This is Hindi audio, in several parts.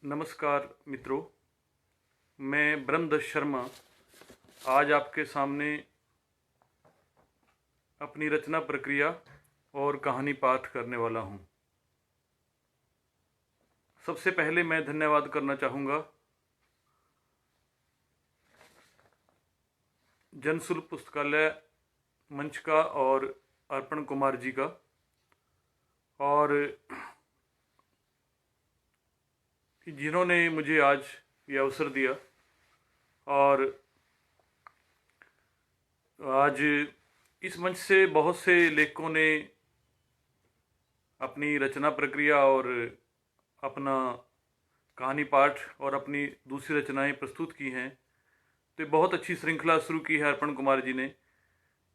नमस्कार मित्रों, मैं ब्रह्मदत्त शर्मा आज आपके सामने अपनी रचना प्रक्रिया और कहानी पाठ करने वाला हूँ। सबसे पहले मैं धन्यवाद करना चाहूँगा जनसुलभ पुस्तकालय मंच का और अर्पण कुमार जी का, और जिन्होंने मुझे आज ये अवसर दिया। और आज इस मंच से बहुत से लेखकों ने अपनी रचना प्रक्रिया और अपना कहानी पाठ और अपनी दूसरी रचनाएं प्रस्तुत की हैं। तो बहुत अच्छी श्रृंखला शुरू की है अर्पण कुमार जी ने।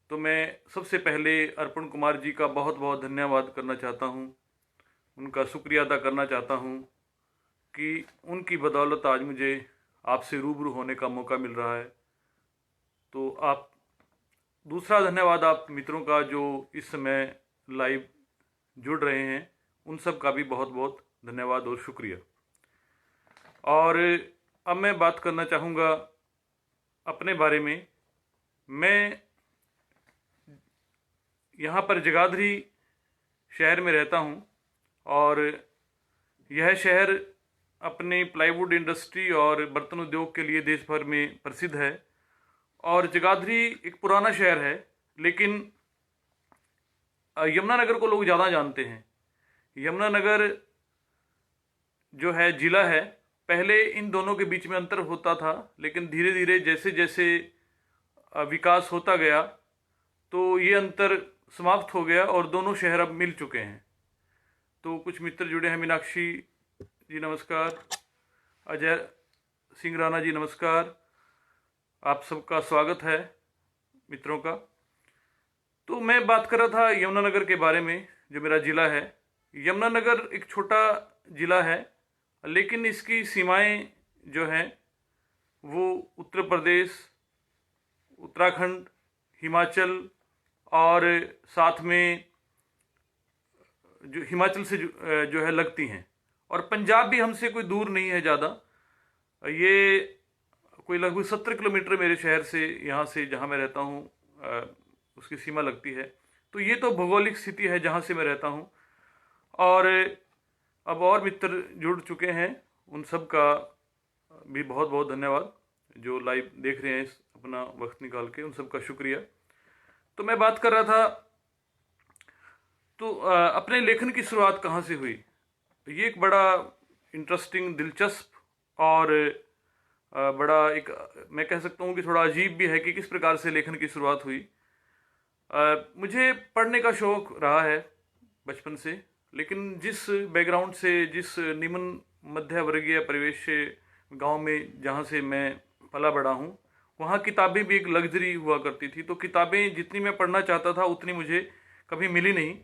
तो मैं सबसे पहले अर्पण कुमार जी का बहुत बहुत धन्यवाद करना चाहता हूँ, उनका शुक्रिया अदा करना चाहता हूँ कि उनकी बदौलत आज मुझे आपसे रूबरू होने का मौका मिल रहा है। तो आप दूसरा धन्यवाद आप मित्रों का जो इस समय लाइव जुड़ रहे हैं, उन सब का भी बहुत बहुत धन्यवाद और शुक्रिया। और अब मैं बात करना चाहूँगा अपने बारे में। मैं यहाँ पर जगाधरी शहर में रहता हूँ और यह शहर अपने प्लाईवुड इंडस्ट्री और बर्तन उद्योग के लिए देश भर में प्रसिद्ध है। और जगाधरी एक पुराना शहर है, लेकिन यमुनानगर को लोग ज़्यादा जानते हैं। यमुनानगर जो है जिला है, पहले इन दोनों के बीच में अंतर होता था, लेकिन धीरे धीरे जैसे जैसे विकास होता गया तो ये अंतर समाप्त हो गया और दोनों शहर अब मिल चुके हैं। तो कुछ मित्र जुड़े हैं। मीनाक्षी जी नमस्कार, अजय सिंह राणा जी नमस्कार, आप सबका स्वागत है मित्रों का। तो मैं बात कर रहा था यमुनानगर के बारे में, जो मेरा ज़िला है। यमुनानगर एक छोटा ज़िला है, लेकिन इसकी सीमाएं जो हैं वो उत्तर प्रदेश, उत्तराखंड, हिमाचल और साथ में जो हिमाचल से जो है लगती हैं। और पंजाब भी हमसे कोई दूर नहीं है ज़्यादा। ये कोई लगभग 17 किलोमीटर मेरे शहर से, यहाँ से जहाँ मैं रहता हूँ, उसकी सीमा लगती है। तो ये तो भौगोलिक स्थिति है जहाँ से मैं रहता हूँ। और अब और मित्र जुड़ चुके हैं, उन सब का भी बहुत बहुत धन्यवाद। जो लाइव देख रहे हैं अपना वक्त निकाल के, उन सब का शुक्रिया। तो मैं बात कर रहा था तो अपने लेखन की शुरुआत कहाँ से हुई। तो ये एक बड़ा इंटरेस्टिंग, दिलचस्प और बड़ा एक, मैं कह सकता हूँ कि थोड़ा अजीब भी है कि किस प्रकार से लेखन की शुरुआत हुई। मुझे पढ़ने का शौक़ रहा है बचपन से, लेकिन जिस बैकग्राउंड से, जिस निम्न मध्य वर्गीय परिवेश से गांव में जहाँ से मैं पला बड़ा हूँ, वहाँ किताबें भी एक लग्जरी हुआ करती थी। तो किताबें जितनी मैं पढ़ना चाहता था उतनी मुझे कभी मिली नहीं,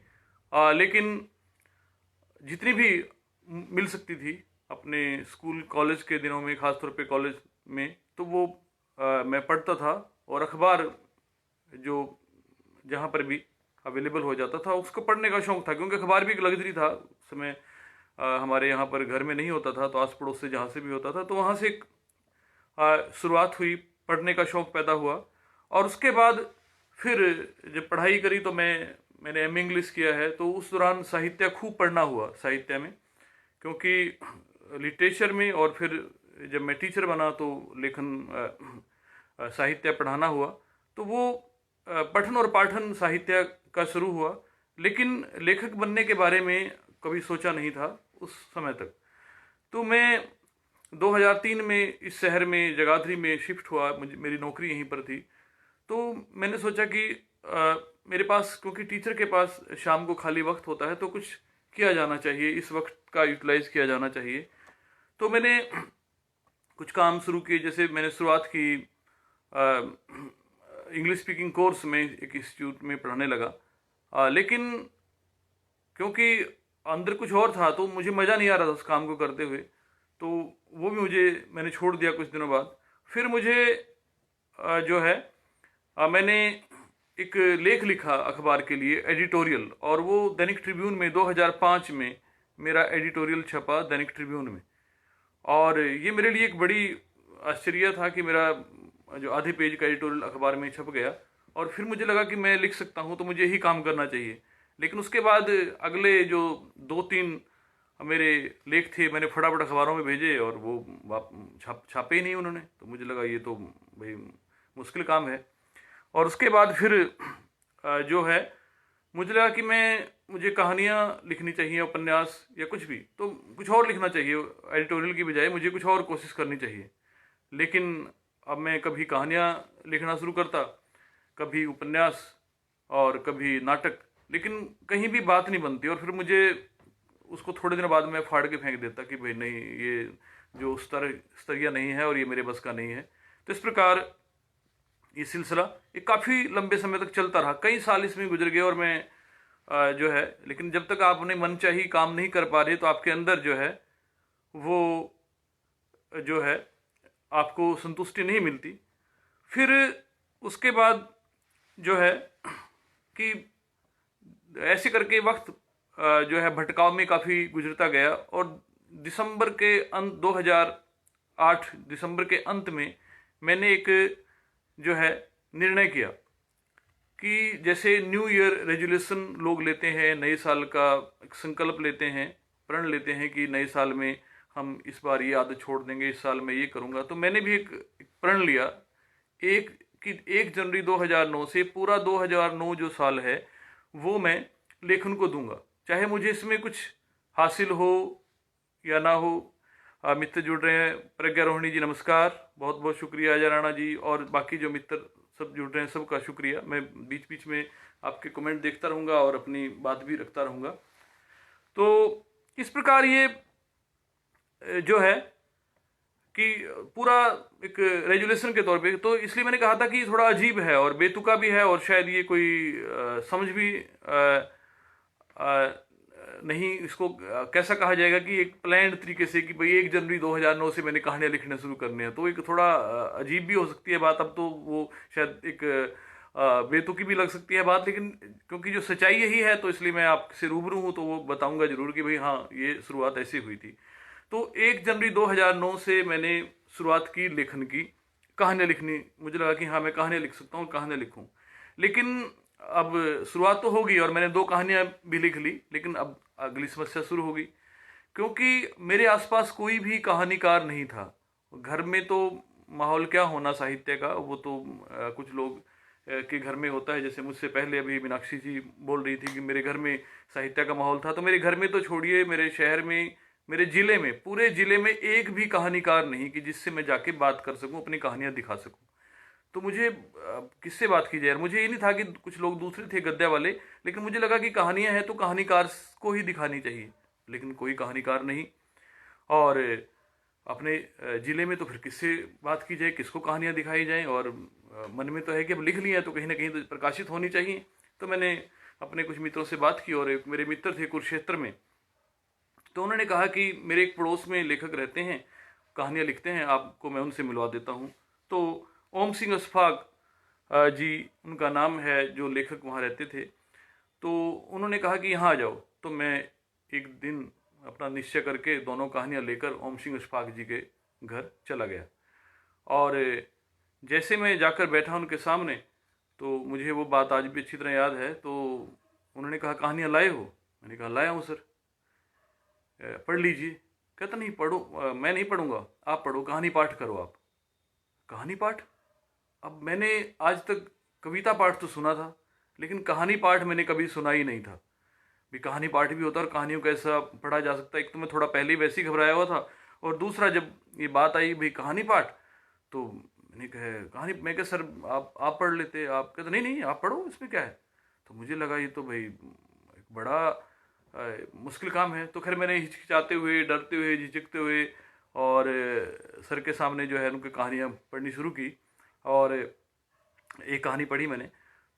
लेकिन जितनी भी मिल सकती थी अपने स्कूल कॉलेज के दिनों में, ख़ासतौर पे कॉलेज में, तो वो मैं पढ़ता था। और अखबार जो जहाँ पर भी अवेलेबल हो जाता था उसको पढ़ने का शौक़ था, क्योंकि अखबार भी एक लग्जरी था उस समय। हमारे यहाँ पर घर में नहीं होता था, तो आस पड़ोस से जहाँ से भी होता था, तो वहाँ से एक शुरुआत हुई, पढ़ने का शौक़ पैदा हुआ। और उसके बाद फिर जब पढ़ाई करी तो मैंने एम इंग्लिश किया है, तो उस दौरान साहित्य खूब पढ़ना हुआ साहित्य में, क्योंकि लिटरेचर में। और फिर जब मैं टीचर बना तो लेखन साहित्य पढ़ाना हुआ, तो वो पठन और पाठन साहित्य का शुरू हुआ। लेकिन लेखक बनने के बारे में कभी सोचा नहीं था उस समय तक। तो मैं 2003 में इस शहर में जगाधरी में शिफ्ट हुआ, मेरी नौकरी यहीं पर थी। तो मैंने सोचा कि मेरे पास, क्योंकि टीचर के पास शाम को खाली वक्त होता है, तो कुछ किया जाना चाहिए, इस वक्त का यूटिलाइज किया जाना चाहिए। तो मैंने कुछ काम शुरू किए। जैसे मैंने शुरुआत की इंग्लिश स्पीकिंग कोर्स में एक इंस्टीट्यूट में पढ़ाने लगा, लेकिन क्योंकि अंदर कुछ और था तो मुझे मज़ा नहीं आ रहा था उस काम को करते हुए, तो वो भी मैंने छोड़ दिया कुछ दिनों बाद। फिर मुझे जो है मैंने एक लेख लिखा अखबार के लिए, एडिटोरियल, और वो दैनिक ट्रिब्यून में 2005 में मेरा एडिटोरियल छपा दैनिक ट्रिब्यून में। और ये मेरे लिए एक बड़ी आश्चर्य था कि मेरा जो आधे पेज का एडिटोरियल अखबार में छप गया, और फिर मुझे लगा कि मैं लिख सकता हूँ तो मुझे यही काम करना चाहिए। लेकिन उसके बाद अगले जो 2-3 मेरे लेख थे मैंने फटाफट अखबारों में भेजे, और वो छापे ही नहीं उन्होंने। तो मुझे लगा ये तो भाई मुश्किल काम है। और उसके बाद फिर जो है मुझे लगा कि मुझे कहानियाँ लिखनी चाहिए, उपन्यास या कुछ भी, तो कुछ और लिखना चाहिए एडिटोरियल की बजाय, मुझे कुछ और कोशिश करनी चाहिए। लेकिन अब मैं कभी कहानियाँ लिखना शुरू करता, कभी उपन्यास और कभी नाटक, लेकिन कहीं भी बात नहीं बनती, और फिर मुझे उसको थोड़े दिन बाद मैं फाड़ के फेंक देता कि भाई नहीं, ये जो स्तरीय नहीं है और ये मेरे बस का नहीं है। तो इस प्रकार ये सिलसिला ये काफ़ी लंबे समय तक चलता रहा, कई साल इसमें गुजर गए, और मैं जो है, लेकिन जब तक आप अपने मनचाही काम नहीं कर पा रहे तो आपके अंदर जो है वो जो है आपको संतुष्टि नहीं मिलती। फिर उसके बाद जो है कि ऐसे करके वक्त जो है भटकाव में काफ़ी गुजरता गया, और दिसंबर के अंत 2008 दिसंबर के अंत में मैंने एक जो है निर्णय किया कि जैसे न्यू ईयर रेजोल्यूशन लोग लेते हैं, नए साल का एक संकल्प लेते हैं, प्रण लेते हैं कि नए साल में हम इस बार ये आदत छोड़ देंगे, इस साल में ये करूँगा। तो मैंने भी एक प्रण लिया एक कि 1 जनवरी 2009 से पूरा 2009 जो साल है वो मैं लेखन को दूंगा, चाहे मुझे इसमें कुछ हासिल हो या ना हो। मित्र जुड़ रहे हैं, प्रज्ञा रोहिणी जी नमस्कार, बहुत बहुत शुक्रिया, अजय राणा जी और बाकी जो मित्र सब जुड़ रहे हैं सबका शुक्रिया। मैं बीच बीच में आपके कमेंट देखता रहूँगा और अपनी बात भी रखता रहूँगा। तो इस प्रकार ये जो है कि पूरा एक रेजुलेशन के तौर पे, तो इसलिए मैंने कहा था कि थोड़ा अजीब है और बेतुका भी है, और शायद ये कोई समझ भी नहीं, इसको कैसा कहा जाएगा कि एक प्लान्ड तरीके से कि भाई 1 जनवरी 2009 से मैंने कहानियाँ लिखना शुरू करने हैं, तो एक थोड़ा अजीब भी हो सकती है बात। अब तो वो शायद एक बेतुकी भी लग सकती है बात, लेकिन क्योंकि जो सच्चाई यही है तो इसलिए मैं आपसे रूबरू हूँ, तो वो बताऊंगा जरूर कि भाई हाँ, ये शुरुआत ऐसी हुई थी। तो 1 जनवरी 2009 से मैंने शुरुआत की लेखन की, कहानियाँ लिखनी। मुझे लगा कि हाँ, मैं कहानियाँ लिख सकता हूँ, कहानियाँ लिखूँ। लेकिन अब शुरुआत तो होगी और मैंने 2 कहानियाँ भी लिख ली, लेकिन अब अगली समस्या शुरू होगी, क्योंकि मेरे आसपास कोई भी कहानीकार नहीं था। घर में तो माहौल क्या होना साहित्य का, वो तो कुछ लोग के घर में होता है। जैसे मुझसे पहले अभी मीनाक्षी जी बोल रही थी कि मेरे घर में साहित्य का माहौल था, तो मेरे घर में तो छोड़िए, मेरे शहर में, मेरे ज़िले में, पूरे ज़िले में एक भी कहानीकार नहीं कि जिससे मैं जाके बात कर सकूं, अपनी कहानियां दिखा सकूं। तो मुझे किससे बात की जाए? मुझे ये नहीं था कि कुछ लोग दूसरे थे गद्य वाले, लेकिन मुझे लगा कि कहानियां हैं तो कहानीकार को ही दिखानी चाहिए, लेकिन कोई कहानीकार नहीं। और अपने ज़िले में तो फिर किससे बात की जाए, किसको कहानियाँ दिखाई जाएँ? और मन में तो है कि अब लिख लिया है तो कहीं ना कहीं तो प्रकाशित होनी चाहिए। तो मैंने अपने कुछ मित्रों से बात की, और एक मेरे मित्र थे कुरुक्षेत्र में, तो उन्होंने कहा कि मेरे एक पड़ोस में लेखक रहते हैं, कहानियाँ लिखते हैं, आपको मैं उनसे मिलवा देता हूँ। तो ओम सिंह अस्फाक जी उनका नाम है, जो लेखक वहाँ रहते थे। तो उन्होंने कहा कि यहाँ आ जाओ। तो मैं एक दिन अपना निश्चय करके दोनों कहानियाँ लेकर ओम सिंह अस्फाक जी के घर चला गया, और जैसे मैं जाकर बैठा उनके सामने, तो मुझे वो बात आज भी अच्छी तरह याद है। तो उन्होंने कहा कहानियाँ लाए हो? मैंने कहा लाया हूँ सर। पढ़ लीजिए। कहता नहीं, पढ़ो, मैं नहीं पढ़ूंगा, आप पढ़ो, कहानी पाठ करो आप। कहानी पाठ? अब मैंने आज तक कविता पाठ तो सुना था, लेकिन कहानी पाठ मैंने कभी सुना ही नहीं था। भी कहानी पाठ भी होता है और कहानियों को ऐसा पढ़ा जा सकता है? एक तो मैं थोड़ा पहले ही वैसे ही घबराया हुआ था, और दूसरा जब ये बात आई भाई कहानी पाठ, तो मैंने कहा कहानी, मैं कहा सर आप पढ़ लेते। आप कहते नहीं नहीं, आप पढ़ो, इसमें क्या है? तो मुझे लगा ये तो भाई एक बड़ा मुश्किल काम है। तो खैर मैंने हिचकिचाते हुए, डरते हुए, झिझकते हुए, और सर के सामने जो है उनकी कहानियाँ पढ़नी शुरू की, और एक कहानी पढ़ी मैंने।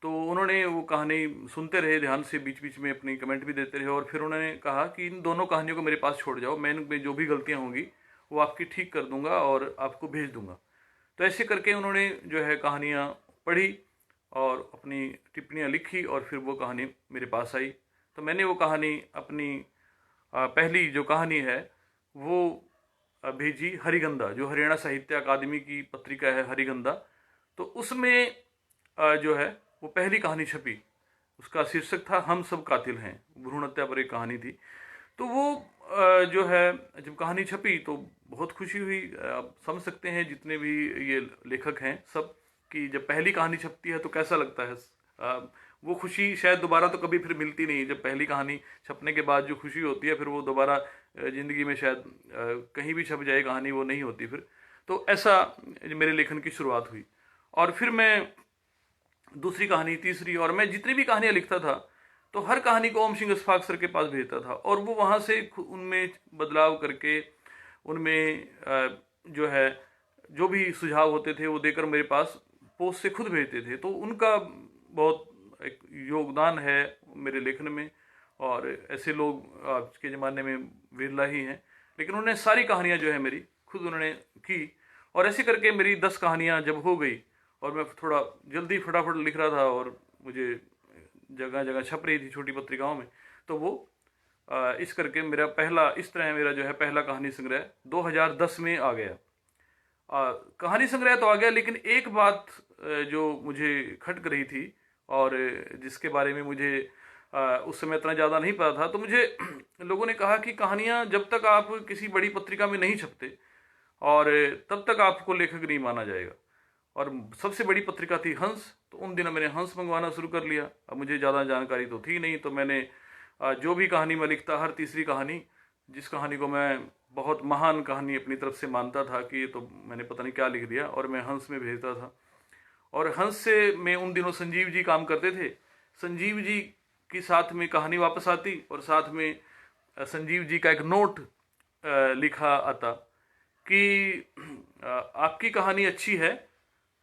तो उन्होंने वो कहानी सुनते रहे ध्यान से, बीच बीच में अपनी कमेंट भी देते रहे, और फिर उन्होंने कहा कि इन दोनों कहानियों को मेरे पास छोड़ जाओ, मैं इनमें जो भी गलतियाँ होंगी वो आपकी ठीक कर दूंगा और आपको भेज दूंगा। तो ऐसे करके उन्होंने जो है कहानियाँ पढ़ी और अपनी टिप्पणियाँ लिखी, और फिर वो कहानी मेरे पास आई। तो मैंने वो कहानी अपनी पहली जो कहानी है वो भेजी हरिगंधा, जो हरियाणा साहित्य अकादमी की पत्रिका है हरिगंधा। तो उसमें जो है वो पहली कहानी छपी। उसका शीर्षक था हम सब कातिल हैं, भ्रूण हत्या पर एक कहानी थी। तो वो जो है जब कहानी छपी तो बहुत खुशी हुई। आप समझ सकते हैं जितने भी ये लेखक हैं सब, कि जब पहली कहानी छपती है तो कैसा लगता है। वो खुशी शायद दोबारा तो कभी फिर मिलती नहीं। जब पहली कहानी छपने के बाद जो खुशी होती है फिर वो दोबारा ज़िंदगी में शायद कहीं भी छप जाए कहानी, वो नहीं होती फिर। तो ऐसा मेरे लेखन की शुरुआत हुई। और फिर मैं दूसरी कहानी, तीसरी, और मैं जितनी भी कहानियाँ लिखता था तो हर कहानी को ओम सिंह इस्फाक सर के पास भेजता था, और वो वहाँ से उनमें बदलाव करके उनमें जो है जो भी सुझाव होते थे वो देकर मेरे पास पोस्ट से खुद भेजते थे। तो उनका बहुत एक योगदान है मेरे लेखन में, और ऐसे लोग आज के ज़माने में विरला ही हैं। लेकिन उन्होंने सारी कहानियाँ जो है मेरी खुद उन्होंने की, और ऐसे करके मेरी 10 कहानियाँ जब हो गई और मैं थोड़ा जल्दी फटाफट लिख रहा था और मुझे जगह जगह छप रही थी छोटी पत्रिकाओं में, तो वो इस करके मेरा पहला, इस तरह मेरा जो है पहला कहानी संग्रह 2010 में आ गया। कहानी संग्रह तो आ गया, लेकिन एक बात जो मुझे खटक रही थी और जिसके बारे में मुझे उस समय इतना ज़्यादा नहीं पता था, तो मुझे लोगों ने कहा कि कहानियाँ जब तक आप किसी बड़ी पत्रिका में नहीं छपते और तब तक आपको लेखक नहीं माना जाएगा। और सबसे बड़ी पत्रिका थी हंस। तो उन दिनों मैंने हंस मंगवाना शुरू कर लिया। अब मुझे ज़्यादा जानकारी तो थी नहीं, तो मैंने जो भी कहानी मैं लिखता, हर तीसरी कहानी, जिस कहानी को मैं बहुत महान कहानी अपनी तरफ से मानता था कि ये तो मैंने पता नहीं क्या लिख दिया, और मैं हंस में भेजता था। और हंस से मैं उन दिनों संजीव जी काम करते थे, संजीव जी की साथ में कहानी वापस आती और साथ में संजीव जी का एक नोट लिखा आता कि आपकी कहानी अच्छी है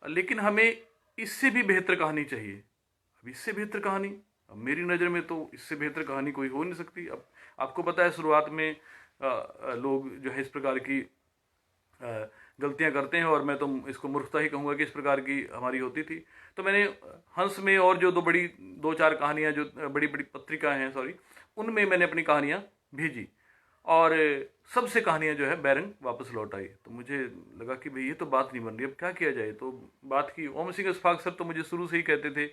लेकिन हमें इससे भी बेहतर कहानी चाहिए। अब इससे बेहतर कहानी, अब मेरी नज़र में तो इससे बेहतर कहानी कोई हो नहीं सकती। अब आपको पता है शुरुआत में लोग जो है इस प्रकार की गलतियां करते हैं, और मैं तो इसको मूर्खता ही कहूँगा कि इस प्रकार की हमारी होती थी। तो मैंने हंस में और जो दो चार कहानियाँ जो बड़ी बड़ी पत्रिका हैं, सॉरी, उनमें मैंने अपनी कहानियाँ भेजी, और सबसे कहानियाँ जो है बैरंग वापस लौट आई। तो मुझे लगा कि भाई ये तो बात नहीं बन रही, अब क्या किया जाए। तो बात की, ओम सिंह इस्फाक सर तो मुझे शुरू से ही कहते थे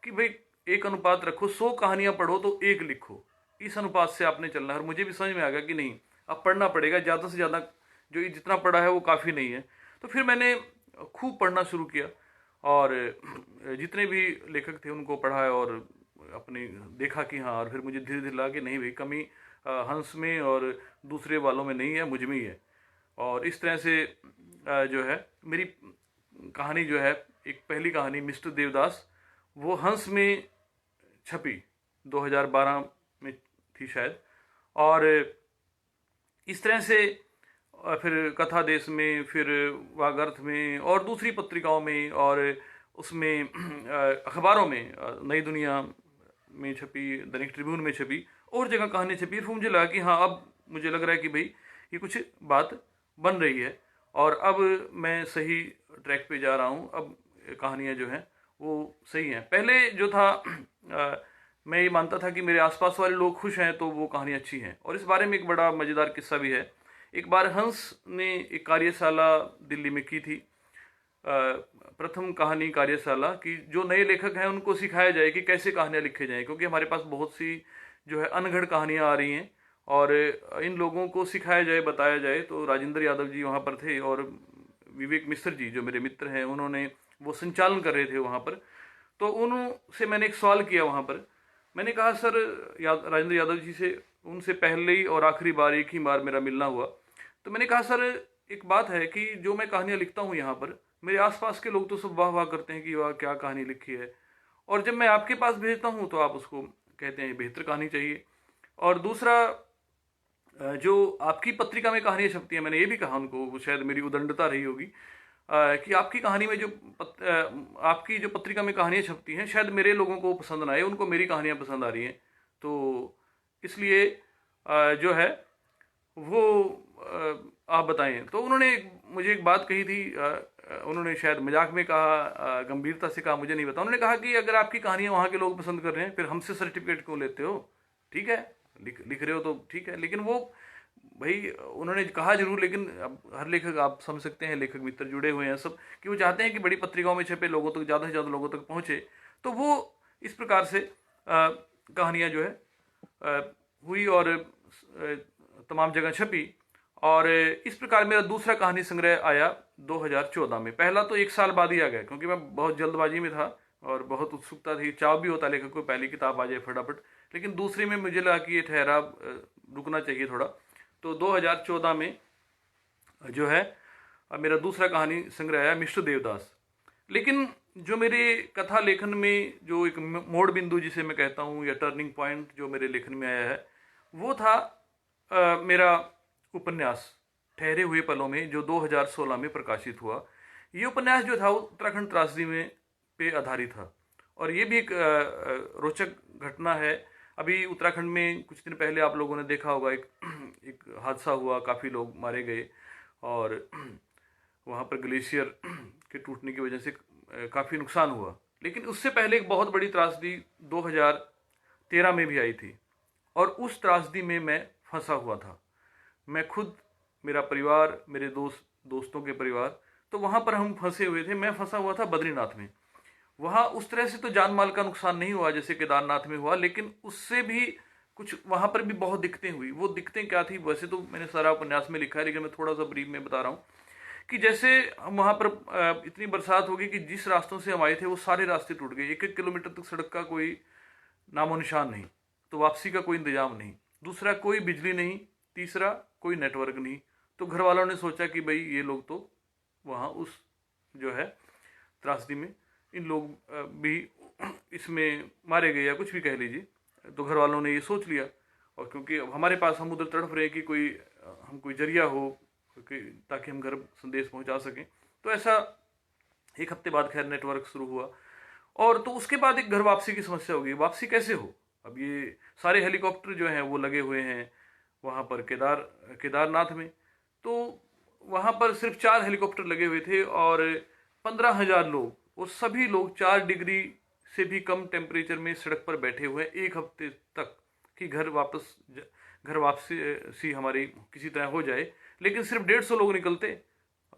कि भाई एक अनुपात रखो, 100 कहानियाँ पढ़ो तो एक लिखो, इस अनुपात से आपने चलना है। और मुझे भी समझ में आ गया कि नहीं, अब पढ़ना पड़ेगा, ज़्यादा से ज़्यादा जो जितना पढ़ा है वो काफ़ी नहीं है। तो फिर मैंने खूब पढ़ना शुरू किया, और जितने भी लेखक थे उनको पढ़ा और अपनी देखा कि हाँ, और फिर मुझे धीरे धीरे लगा कि नहीं भाई, कमी हंस में और दूसरे वालों में नहीं है, मुझ में ही है। और इस तरह से जो है मेरी कहानी जो है, एक पहली कहानी मिस्टर देवदास, वो हंस में छपी 2012 में थी शायद। और इस तरह से फिर कथा देश में, फिर वागर्थ में, और दूसरी पत्रिकाओं में, और उसमें अखबारों में, नई दुनिया में छपी, दैनिक ट्रिब्यून में छपी, और जगह कहानी छपी। फिर मुझे लगा कि हाँ, अब मुझे लग रहा है कि भाई ये कुछ बात बन रही है और अब मैं सही ट्रैक पे जा रहा हूँ। अब कहानियाँ जो हैं वो सही हैं। पहले जो था मैं ये मानता था कि मेरे आसपास वाले लोग खुश हैं तो वो कहानी अच्छी हैं। और इस बारे में एक बड़ा मज़ेदार किस्सा भी है। एक बार हंस ने एक कार्यशाला दिल्ली में की थी, प्रथम कहानी कार्यशाला की, जो नए लेखक हैं उनको सिखाया जाए कि कैसे कहानियाँ लिखे जाएं, क्योंकि हमारे पास बहुत सी जो है अनगढ़ कहानियाँ आ रही हैं और इन लोगों को सिखाया जाए, बताया जाए। तो राजेंद्र यादव जी वहाँ पर थे और विवेक मिश्र जी जो मेरे मित्र हैं, उन्होंने वो संचालन कर रहे थे वहाँ पर। तो उनसे मैंने एक सवाल किया वहाँ पर। मैंने कहा सर, राजेंद्र यादव जी से उनसे पहले ही और आखिरी बार एक ही बार मेरा मिलना हुआ। तो मैंने कहा सर, एक बात है कि जो मैं कहानियाँ लिखता हूँ यहाँ पर, मेरे आसपास के लोग तो सब वाह वाह करते हैं कि वाह क्या कहानी लिखी है, और जब मैं आपके पास भेजता हूँ तो आप उसको कहते हैं बेहतर कहानी चाहिए। और दूसरा, जो आपकी पत्रिका में कहानियाँ छपती हैं, मैंने ये भी कहा उनको, वो शायद मेरी उदंडता रही होगी कि आपकी कहानी में जो आपकी जो पत्रिका में कहानियाँ छपती हैं शायद मेरे लोगों को पसंद ना आए, उनको मेरी कहानियाँ पसंद आ रही हैं। तो इसलिए जो है वो आप बताएं। तो उन्होंने मुझे एक बात कही थी, उन्होंने शायद मजाक में कहा, गंभीरता से कहा, मुझे नहीं पता। उन्होंने कहा कि अगर आपकी कहानियाँ वहाँ के लोग पसंद कर रहे हैं फिर हमसे सर्टिफिकेट क्यों लेते हो? ठीक है, लिख रहे हो तो ठीक है, लेकिन वो भाई उन्होंने कहा जरूर, लेकिन अब हर लेखक, आप समझ सकते हैं, लेखक मित्र जुड़े हुए हैं सब, कि वो चाहते हैं कि बड़ी पत्रिकाओं में छपे, लोगों तक ज़्यादा से ज़्यादा लोगों तक पहुँचे। तो वो इस प्रकार से कहानियाँ जो है हुई और तमाम जगह छपी। और इस प्रकार मेरा दूसरा कहानी संग्रह आया 2014 में। पहला तो एक साल बाद ही आ गया, क्योंकि मैं बहुत जल्दबाजी में था और बहुत उत्सुकता थी, चाव भी होता लेखक को पहली किताब आ जाए फटाफट। लेकिन दूसरी में मुझे लगा कि ये ठहराव रुकना चाहिए थोड़ा। तो 2014 में जो है मेरा दूसरा कहानी संग्रह आया, मिस्टर देवदास। लेकिन जो मेरे कथा लेखन में जो एक मोड़ बिंदु जिसे मैं कहता हूँ, या टर्निंग पॉइंट जो मेरे लेखन में आया है, वो था मेरा उपन्यास ठहरे हुए पलों में, जो 2016 में प्रकाशित हुआ। ये उपन्यास जो था उत्तराखंड त्रासदी में पे आधारित था। और ये भी एक रोचक घटना है। अभी उत्तराखंड में कुछ दिन पहले आप लोगों ने देखा होगा, एक हादसा हुआ, काफ़ी लोग मारे गए और वहाँ पर ग्लेशियर के टूटने की वजह से काफ़ी नुकसान हुआ। लेकिन उससे पहले एक बहुत बड़ी त्रासदी 2013 में भी आई थी, और उस त्रासदी में मैं फंसा हुआ था। मैं खुद, मेरा परिवार, मेरे दोस्तों के परिवार, तो वहाँ पर हम फंसे हुए थे। मैं फंसा हुआ था बद्रीनाथ में। वहाँ उस तरह से तो जान माल का नुकसान नहीं हुआ जैसे केदारनाथ में हुआ, लेकिन उससे भी कुछ वहाँ पर भी बहुत दिक्कतें हुई। वो दिक्कतें क्या थी, वैसे तो मैंने सारा उपन्यास में लिखा है, लेकिन मैं थोड़ा सा ब्रीफ में बता रहा हूँ कि जैसे हम वहाँ पर इतनी बरसात हो गई कि जिस रास्तों से हम आए थे वो सारे रास्ते टूट गए। 1-1 किलोमीटर तक सड़क का कोई नामो निशान नहीं, तो वापसी का कोई इंतजाम नहीं। दूसरा, कोई बिजली नहीं। तीसरा, कोई नेटवर्क नहीं। तो घर वालों ने सोचा कि भाई ये लोग तो वहाँ उस जो है त्रासदी में इन लोग भी इसमें मारे गए, या कुछ भी कह लीजिए। तो घर वालों ने ये सोच लिया, और क्योंकि अब हमारे पास, हम उधर तड़फ रहे कि कोई हम कोई जरिया हो ताकि हम घर संदेश पहुंचा सकें। तो ऐसा 1 हफ्ते बाद खैर नेटवर्क शुरू हुआ। और तो उसके बाद एक घर वापसी की समस्या होगी। वापसी कैसे हो? अब ये सारे हेलीकॉप्टर जो हैं वो लगे हुए हैं वहाँ पर केदारनाथ में। तो वहाँ पर सिर्फ 4 हेलीकॉप्टर लगे हुए थे और 15,000 लोग, और सभी लोग 4 डिग्री से भी कम टेम्परेचर में सड़क पर बैठे हुए हैं 1 हफ्ते तक, कि घर वापसी हमारी किसी तरह हो जाए। लेकिन सिर्फ 150 लोग निकलते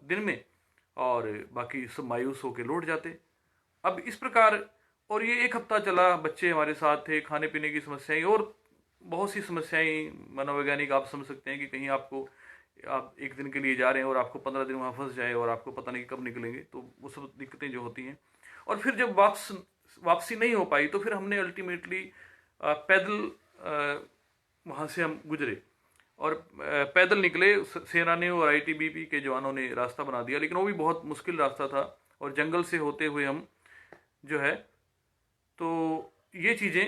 दिन में, और बाकी सब मायूस होकर लौट जाते। अब इस प्रकार, और ये 1 हफ्ता चला। बच्चे हमारे साथ थे, खाने पीने की समस्याएं और बहुत सी समस्याएं। मनोवैज्ञानिक, आप समझ सकते हैं कि कहीं आप 1 दिन के लिए जा रहे हैं और आपको 15 दिन वहाँ फंस जाए और आपको पता नहीं कब निकलेंगे, तो वो सब दिक्कतें जो होती हैं। और फिर जब वापसी नहीं हो पाई, तो फिर हमने अल्टीमेटली पैदल वहाँ से हम गुजरे और पैदल निकले। सेना ने और आईटीबीपी के जवानों ने रास्ता बना दिया, लेकिन वो भी बहुत मुश्किल रास्ता था, और जंगल से होते हुए हम जो है, तो ये चीज़ें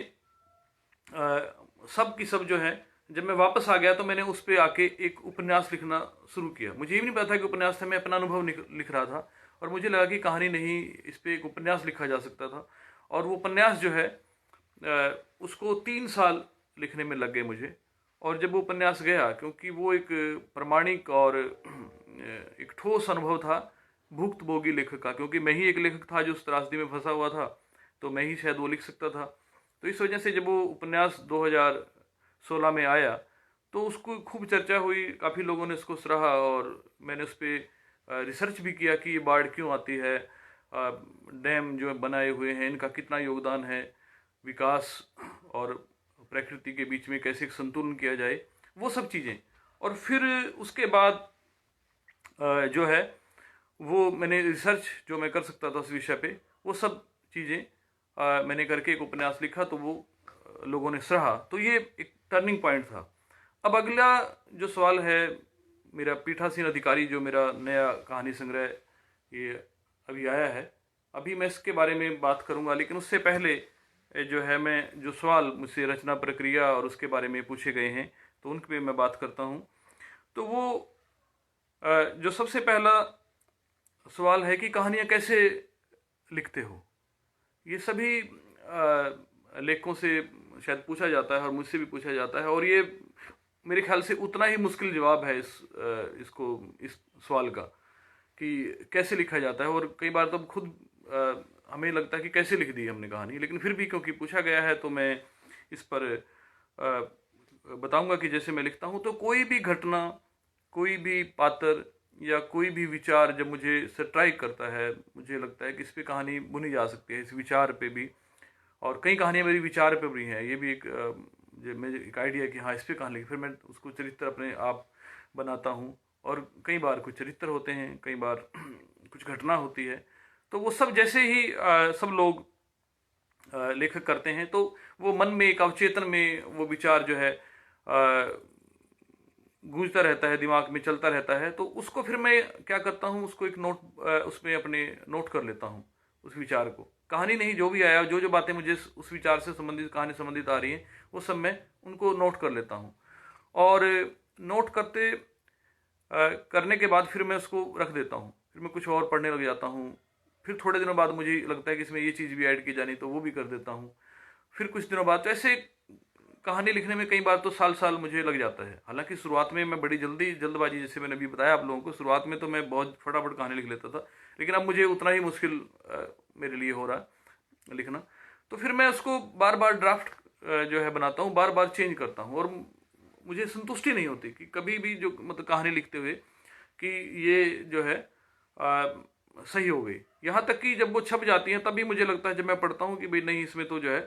सब की सब जो है, जब मैं वापस आ गया तो मैंने उस पर आके एक उपन्यास लिखना शुरू किया। मुझे ये भी नहीं पता था कि उपन्यास था, मैं अपना अनुभव लिख रहा था, और मुझे लगा कि कहानी नहीं, इस पर एक उपन्यास लिखा जा सकता था। और वो उपन्यास जो है उसको 3 साल लिखने में लग गए मुझे। और जब वो उपन्यास गया, क्योंकि वो एक प्रामाणिक और एक ठोस अनुभव था भुक्तभोगी लेखक का, क्योंकि मैं ही एक लेखक था जो उस त्रासदी में फंसा हुआ था, तो मैं ही शायद वो लिख सकता था। तो इस वजह से जब वो उपन्यास 2016 में आया, तो उसको खूब चर्चा हुई, काफ़ी लोगों ने उसको सराहा, और मैंने उस पर रिसर्च भी किया कि ये बाढ़ क्यों आती है, डैम जो बनाए हुए हैं इनका कितना योगदान है, विकास और प्रकृति के बीच में कैसे संतुलन किया जाए, वो सब चीज़ें। और फिर उसके बाद जो है वो मैंने रिसर्च जो मैं कर सकता था उस विषय पे, वो सब चीज़ें मैंने करके एक उपन्यास लिखा, तो वो लोगों ने सराहा। तो ये एक टर्निंग पॉइंट था। अब अगला जो सवाल है, मेरा पीठासीन अधिकारी, जो मेरा नया कहानी संग्रह ये अभी आया है, अभी मैं इसके बारे में बात करूंगा। लेकिन उससे पहले जो है, मैं जो सवाल मुझसे रचना प्रक्रिया और उसके बारे में पूछे गए हैं, तो उन पे मैं बात करता हूँ। तो वो जो सबसे पहला सवाल है कि कहानियाँ कैसे लिखते हो, ये सभी लेखकों से शायद पूछा जाता है और मुझसे भी पूछा जाता है, और ये मेरे ख्याल से उतना ही मुश्किल जवाब है इस सवाल का कि कैसे लिखा जाता है। और कई बार तो खुद हमें लगता है कि कैसे लिख दी हमने कहानी, लेकिन फिर भी क्योंकि पूछा गया है तो मैं इस पर बताऊंगा कि जैसे मैं लिखता हूँ तो कोई भी घटना, कोई भी पात्र या कोई भी विचार जब मुझे स्ट्राइक करता है, मुझे लगता है कि इस पे कहानी बुनी जा सकती है, इस विचार पे भी। और कई कहानियाँ मेरी विचार पे भी हैं, ये भी एक मुझे एक आइडिया कि हाँ इस पे कहानी लिखी, फिर मैं उसको चरित्र अपने आप बनाता हूँ। और कई बार कुछ चरित्र होते हैं, कई बार कुछ घटना होती है, तो वो सब जैसे ही सब लोग लेखक करते हैं, तो वो मन में एक अवचेतन में वो विचार जो है गूंजता रहता है, दिमाग में चलता रहता है। तो उसको फिर मैं क्या करता हूँ, उसको एक नोट उसमें अपने नोट कर लेता हूँ उस विचार को। कहानी नहीं, जो भी आया, जो जो बातें मुझे उस विचार से संबंधित, कहानी संबंधित आ रही हैं, वो सब मैं उनको नोट कर लेता हूँ। और नोट करने के बाद फिर मैं उसको रख देता हूँ, फिर मैं कुछ और पढ़ने लग जाता हूँ। फिर थोड़े दिनों बाद मुझे लगता है कि इसमें ये चीज़ भी ऐड की जानी, तो वो भी कर देता हूँ। फिर कुछ दिनों बाद, तो ऐसे कहानी लिखने में कई बार तो साल साल मुझे लग जाता है। हालांकि शुरुआत में मैं बड़ी जल्दबाजी, जैसे मैंने अभी बताया आप लोगों को, शुरुआत में तो मैं बहुत फटाफट कहानी लिख लेता था, लेकिन अब मुझे उतना ही मुश्किल मेरे लिए हो रहा है लिखना। तो फिर मैं उसको बार बार ड्राफ्ट जो है बनाता हूँ, बार बार चेंज करता हूँ। और मुझे संतुष्टि नहीं होती कि कभी भी जो मतलब कहानी लिखते हुए कि ये जो है सही हो गई। यहाँ तक कि जब वो छप जाती हैं तभी मुझे लगता है, जब मैं पढ़ता हूँ, कि भाई नहीं, इसमें तो जो है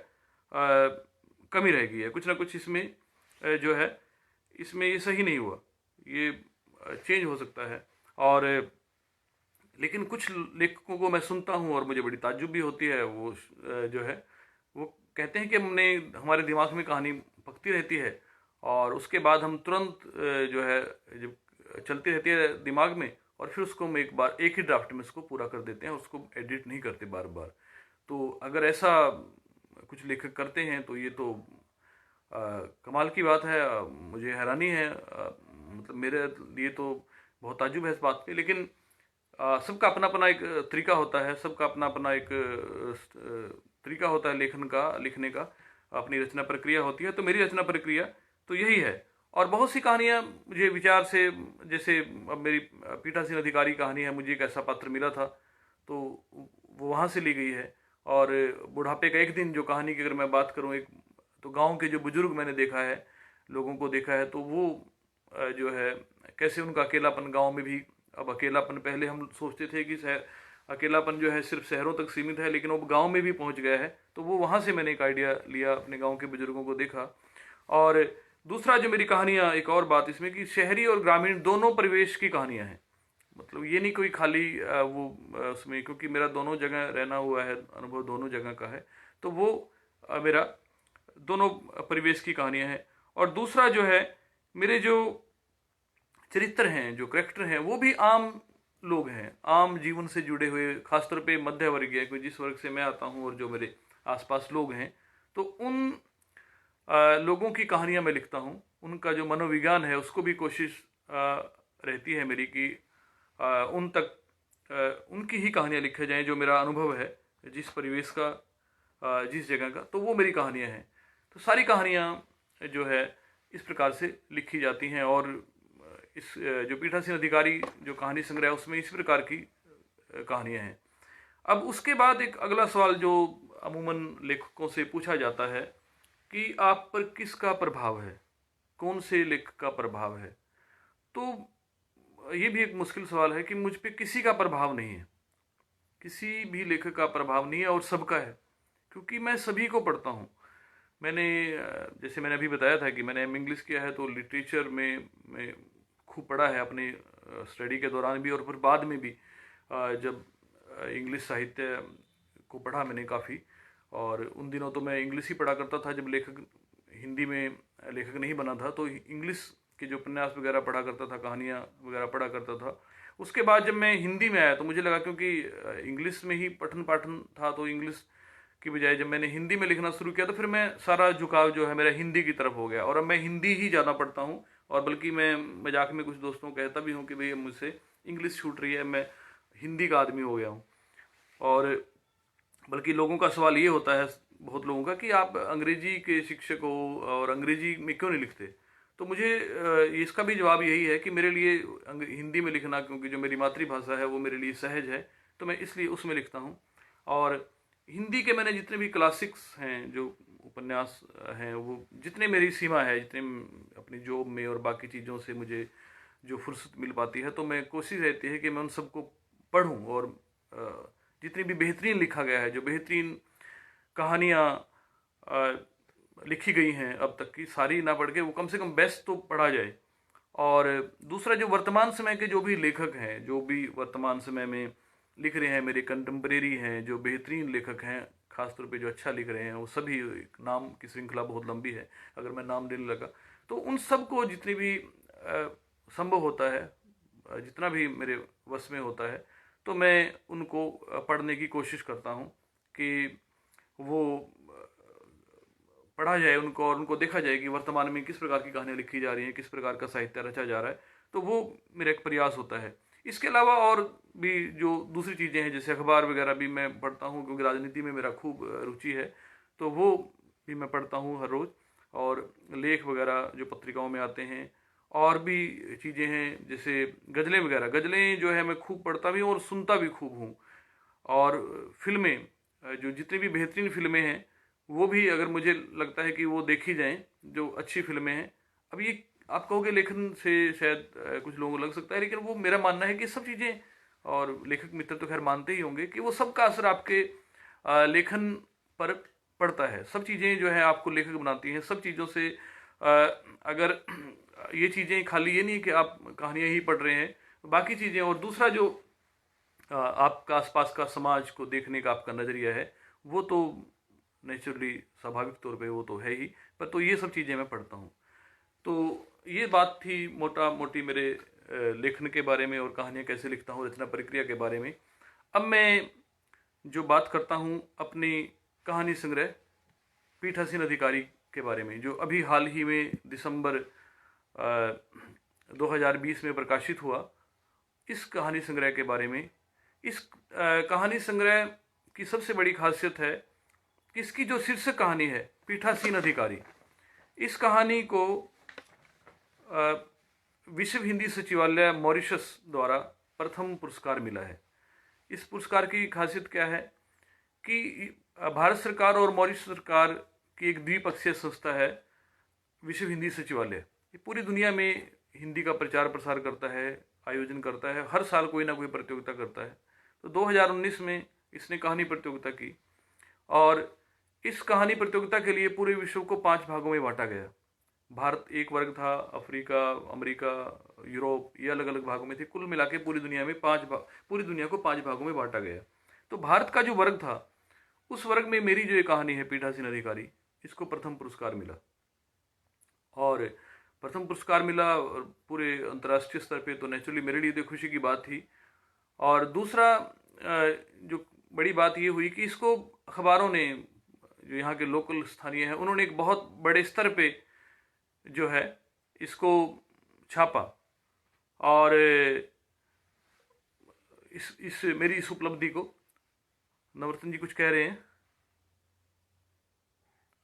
कमी रह गई है, कुछ ना कुछ इसमें जो है, इसमें ये सही नहीं हुआ, ये चेंज हो सकता है। और लेकिन कुछ लेखकों को मैं सुनता हूँ और मुझे बड़ी ताज्जुब भी होती है। वो जो है वो कहते हैं कि हमारे दिमाग में कहानी पकती रहती है, और उसके बाद हम तुरंत जो है, जब चलती रहती है दिमाग में, और फिर उसको हम एक ही ड्राफ्ट में उसको पूरा कर देते हैं, उसको एडिट नहीं करते बार बार। तो अगर ऐसा कुछ लेखक करते हैं तो ये तो कमाल की बात है। मुझे हैरानी है, मतलब मेरे लिए तो बहुत ताज्जुब है इस बात पे। लेकिन सबका अपना अपना एक तरीका होता है, सबका अपना अपना एक तरीका होता है लिखने का, अपनी रचना प्रक्रिया होती है। तो मेरी रचना प्रक्रिया तो यही है। और बहुत सी कहानियाँ मुझे विचार से, जैसे अब मेरी पीठासीन अधिकारी कहानी है, मुझे एक ऐसा पात्र मिला था तो वो वहाँ से ली गई है। और बुढ़ापे का एक दिन जो कहानी की अगर मैं बात करूँ, एक तो गांव के जो बुजुर्ग मैंने देखा है, लोगों को देखा है, तो वो जो है कैसे उनका अकेलापन गांव में भी, अब अकेलापन, पहले हम सोचते थे कि अकेलापन जो है सिर्फ शहरों तक सीमित है, लेकिन वो गांव में भी पहुंच गया है। तो वो वहाँ से मैंने एक आइडिया लिया, अपने गांव के बुजुर्गों को देखा। और दूसरा जो मेरी कहानियाँ, एक और बात इसमें कि शहरी और ग्रामीण दोनों परिवेश की कहानियाँ हैं। मतलब ये नहीं कोई खाली उसमें, क्योंकि मेरा दोनों जगह रहना हुआ है, अनुभव दोनों जगह का है, तो वो मेरा दोनों परिवेश की कहानियाँ हैं। और दूसरा जो है, मेरे जो चरित्र हैं, जो करेक्टर हैं, वो भी आम लोग हैं, आम जीवन से जुड़े हुए, खासतौर पे मध्य वर्गीय, कोई जिस वर्ग से मैं आता हूँ और जो मेरे आसपास लोग हैं, तो उन लोगों की कहानियाँ मैं लिखता हूँ। उनका जो मनोविज्ञान है उसको भी कोशिश रहती है मेरी कि उन तक उनकी ही कहानियाँ लिखे जाएं, जो मेरा अनुभव है जिस परिवेश का, जिस जगह का, तो वो मेरी कहानियाँ हैं। तो सारी कहानियाँ जो है इस प्रकार से लिखी जाती हैं। और इस जो पीठासीन अधिकारी जो कहानी संग्रह है, उसमें इस प्रकार की कहानियाँ हैं। अब उसके बाद एक अगला सवाल जो अमूमन लेखकों से पूछा जाता है कि आप पर किसका प्रभाव है, कौन से लेखक का प्रभाव है। तो ये भी एक मुश्किल सवाल है कि मुझ पे किसी का प्रभाव नहीं है, किसी भी लेखक का प्रभाव नहीं है, और सबका है, क्योंकि मैं सभी को पढ़ता हूँ। मैंने जैसे मैंने अभी बताया था कि मैंने इंग्लिश किया है, तो लिटरेचर में मैं खूब पढ़ा है अपने स्टडी के दौरान भी, और फिर बाद में भी जब इंग्लिश साहित्य को पढ़ा मैंने काफ़ी। और उन दिनों तो मैं इंग्लिश ही पढ़ा करता था, जब हिंदी में लेखक नहीं बना था, तो इंग्लिश के जो उपन्यास वगैरह पढ़ा करता था, कहानियाँ वगैरह पढ़ा करता था। उसके बाद जब मैं हिंदी में आया तो मुझे लगा, क्योंकि इंग्लिश में ही पठन पाठन था, तो इंग्लिश की बजाय जब मैंने हिंदी में लिखना शुरू किया, तो फिर मैं सारा झुकाव जो है मेरा हिंदी की तरफ हो गया, और अब मैं हिंदी ही ज़्यादा पढ़ता हूँ। और बल्कि मैं मजाक में कुछ दोस्तों को कहता भी हूँ कि भाई मुझसे इंग्लिश छूट रही है, मैं हिंदी का आदमी हो गया हूँ। और बल्कि लोगों का सवाल ये होता है, बहुत लोगों का, कि आप अंग्रेजी के शिक्षक हो और अंग्रेजी में क्यों नहीं लिखते। तो मुझे इसका भी जवाब यही है कि मेरे लिए हिंदी में लिखना, क्योंकि जो मेरी मातृभाषा है वो मेरे लिए सहज है, तो मैं इसलिए उसमें लिखता हूँ। और हिंदी के मैंने जितने भी क्लासिक्स हैं, जो उपन्यास हैं, वो जितने मेरी सीमा है, जितने अपनी जॉब में और बाकी चीज़ों से मुझे जो फुर्सत मिल पाती है, तो मैं कोशिश रहती है कि मैं उन सबको पढूं और जितनी भी बेहतरीन लिखा गया है, जो बेहतरीन कहानियाँ लिखी गई हैं अब तक की, सारी ना पढ़ के वो कम से कम बेस्ट तो पढ़ा जाए। और दूसरा, जो वर्तमान समय के जो भी लेखक हैं, जो भी वर्तमान समय में लिख रहे हैं, मेरे कंटेम्परेरी हैं, जो बेहतरीन लेखक हैं, खासतौर पे जो अच्छा लिख रहे हैं, वो सभी, एक नाम की श्रृंखला बहुत लंबी है, अगर मैं नाम लेने लगा तो उन सबको जितनी भी संभव होता है, जितना भी मेरे वश में होता है, तो मैं उनको पढ़ने की कोशिश करता हूँ कि वो पढ़ा जाए उनको, और उनको देखा जाए कि वर्तमान में किस प्रकार की कहानियाँ लिखी जा रही हैं, किस प्रकार का साहित्य रचा जा रहा है। तो वो मेरा एक प्रयास होता है। इसके अलावा और भी जो दूसरी चीज़ें हैं, जैसे अखबार वगैरह भी मैं पढ़ता हूँ, क्योंकि राजनीति में मेरा खूब रुचि है, तो वो भी मैं पढ़ता हूँ हर रोज़। और लेख वगैरह जो पत्रिकाओं में आते हैं, और भी चीज़ें हैं, जैसे गज़लें वगैरह, गज़लें जो है मैं खूब पढ़ता भी हूँ और सुनता भी खूब हूँ। और फिल्में, जो जितनी भी बेहतरीन फिल्में हैं, वो भी अगर मुझे लगता है कि वो देखी जाएं, जो अच्छी फिल्में हैं। अब ये आप कहोगे लेखन से शायद कुछ लोगों को लग सकता है, लेकिन वो मेरा मानना है कि सब चीज़ें, और लेखक मित्र तो खैर मानते ही होंगे कि वो सबका असर आपके लेखन पर पड़ता है। सब चीज़ें जो है आपको लेखक बनाती हैं। सब चीज़ों से अगर ये चीज़ें, खाली ये नहीं कि आप कहानियाँ ही पढ़ रहे हैं, बाकी चीज़ें, और दूसरा जो आपका आसपास का समाज को देखने का आपका नज़रिया है, वो तो नेचुरली, स्वाभाविक तौर पे वो तो है ही। पर तो ये सब चीज़ें मैं पढ़ता हूँ। तो ये बात थी मोटा मोटी मेरे लेखन के बारे में, और कहानियाँ कैसे लिखता हूँ, रचना प्रक्रिया के बारे में। अब मैं जो बात करता हूँ अपनी कहानी संग्रह पीठासीन अधिकारी के बारे में, जो अभी हाल ही में दिसंबर 2020 में प्रकाशित हुआ। इस कहानी संग्रह के बारे में, इस कहानी संग्रह की सबसे बड़ी खासियत है कि इसकी जो शीर्षक कहानी है, पीठासीन अधिकारी, इस कहानी को विश्व हिंदी सचिवालय मॉरिशस द्वारा प्रथम पुरस्कार मिला है। इस पुरस्कार की खासियत क्या है कि भारत सरकार और मॉरिशस सरकार की एक द्विपक्षीय संस्था है, विश्व हिंदी सचिवालय। ये पूरी दुनिया में हिंदी का प्रचार प्रसार करता है, आयोजन करता है, हर साल कोई ना कोई प्रतियोगिता करता है। तो 2019 में इसने कहानी प्रतियोगिता की, और इस कहानी प्रतियोगिता के लिए पूरे विश्व को 5 भागों में बांटा गया। भारत एक वर्ग था, अफ्रीका, अमेरिका, यूरोप, ये अलग अलग भागों में थे। कुल मिला के पूरी दुनिया में पूरी दुनिया को 5 भागों में बांटा गया। तो भारत का जो वर्ग था, उस वर्ग में मेरी जो ये कहानी है पीठासीन अधिकारी, इसको प्रथम पुरस्कार मिला। और प्रथम पुरस्कार मिला, और पूरे अंतर्राष्ट्रीय स्तर पे, तो नेचुरली मेरे लिए तो खुशी की बात थी। और दूसरा जो बड़ी बात ये हुई कि इसको अखबारों ने, जो यहाँ के लोकल स्थानीय हैं, उन्होंने एक बहुत बड़े स्तर पे जो है इसको छापा। और इस मेरी इस उपलब्धि को, नवरत्न जी कुछ कह रहे हैं?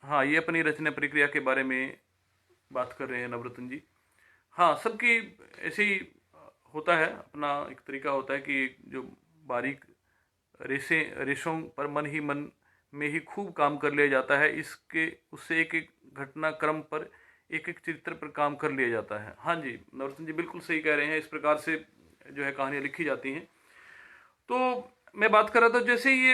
हाँ, ये अपनी रचना प्रक्रिया के बारे में बात कर रहे हैं नवरत्न जी। हाँ, सबकी ऐसे ही होता है, अपना एक तरीका होता है कि जो बारीक रेशों पर मन में ही खूब काम कर लिया जाता है। इसके उससे एक एक घटनाक्रम पर, एक एक चरित्र पर काम कर लिया जाता है। हाँ जी, नवरत्न जी बिल्कुल सही कह रहे हैं। इस प्रकार से जो है कहानियाँ लिखी जाती हैं। तो मैं बात कर रहा था, जैसे ये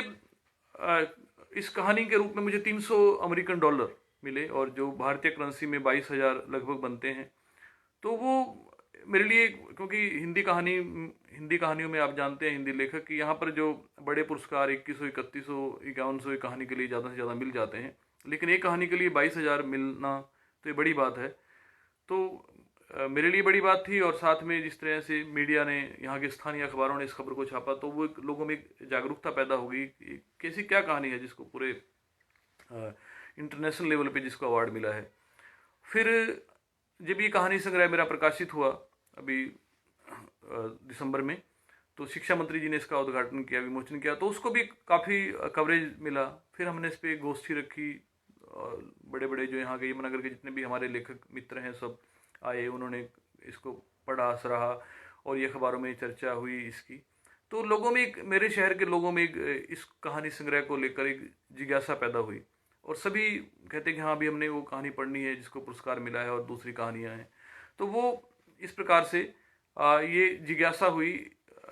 इस कहानी के रूप में मुझे 300 अमेरिकन डॉलर मिले, और जो भारतीय करेंसी में 22,000 लगभग बनते हैं। तो वो मेरे लिए, क्योंकि हिंदी कहानियों में आप जानते हैं, हिंदी लेखक की यहाँ पर जो बड़े पुरस्कार 2100, 3100, 5100 कहानी के लिए ज़्यादा से ज़्यादा मिल जाते हैं, लेकिन एक कहानी के लिए 22,000 मिलना तो ये बड़ी बात है। तो मेरे लिए बड़ी बात थी। और साथ में जिस तरह से मीडिया ने, यहाँ के स्थानीय अखबारों ने इस खबर को छापा, तो वो लोगों में एक जागरूकता पैदा होगी कि कैसी क्या कहानी है जिसको पूरे इंटरनेशनल लेवल पे जिसको अवार्ड मिला है। फिर जब ये कहानी संग्रह मेरा प्रकाशित हुआ अभी दिसंबर में, तो शिक्षा मंत्री जी ने इसका उद्घाटन किया, विमोचन किया, तो उसको भी काफ़ी कवरेज मिला। फिर हमने इस पर गोष्ठी रखी, बड़े बड़े जो यहाँ के यमुनानगर के जितने भी हमारे लेखक मित्र हैं सब आए, उन्होंने इसको पढ़ा, सराहा, और ये अखबारों में चर्चा हुई इसकी। तो लोगों में एक, मेरे शहर के लोगों में एक इस कहानी संग्रह को लेकर एक जिज्ञासा पैदा हुई। और सभी कहते हैं कि हाँ अभी हमने वो कहानी पढ़नी है जिसको पुरस्कार मिला है और दूसरी कहानियाँ हैं। तो वो इस प्रकार से ये जिज्ञासा हुई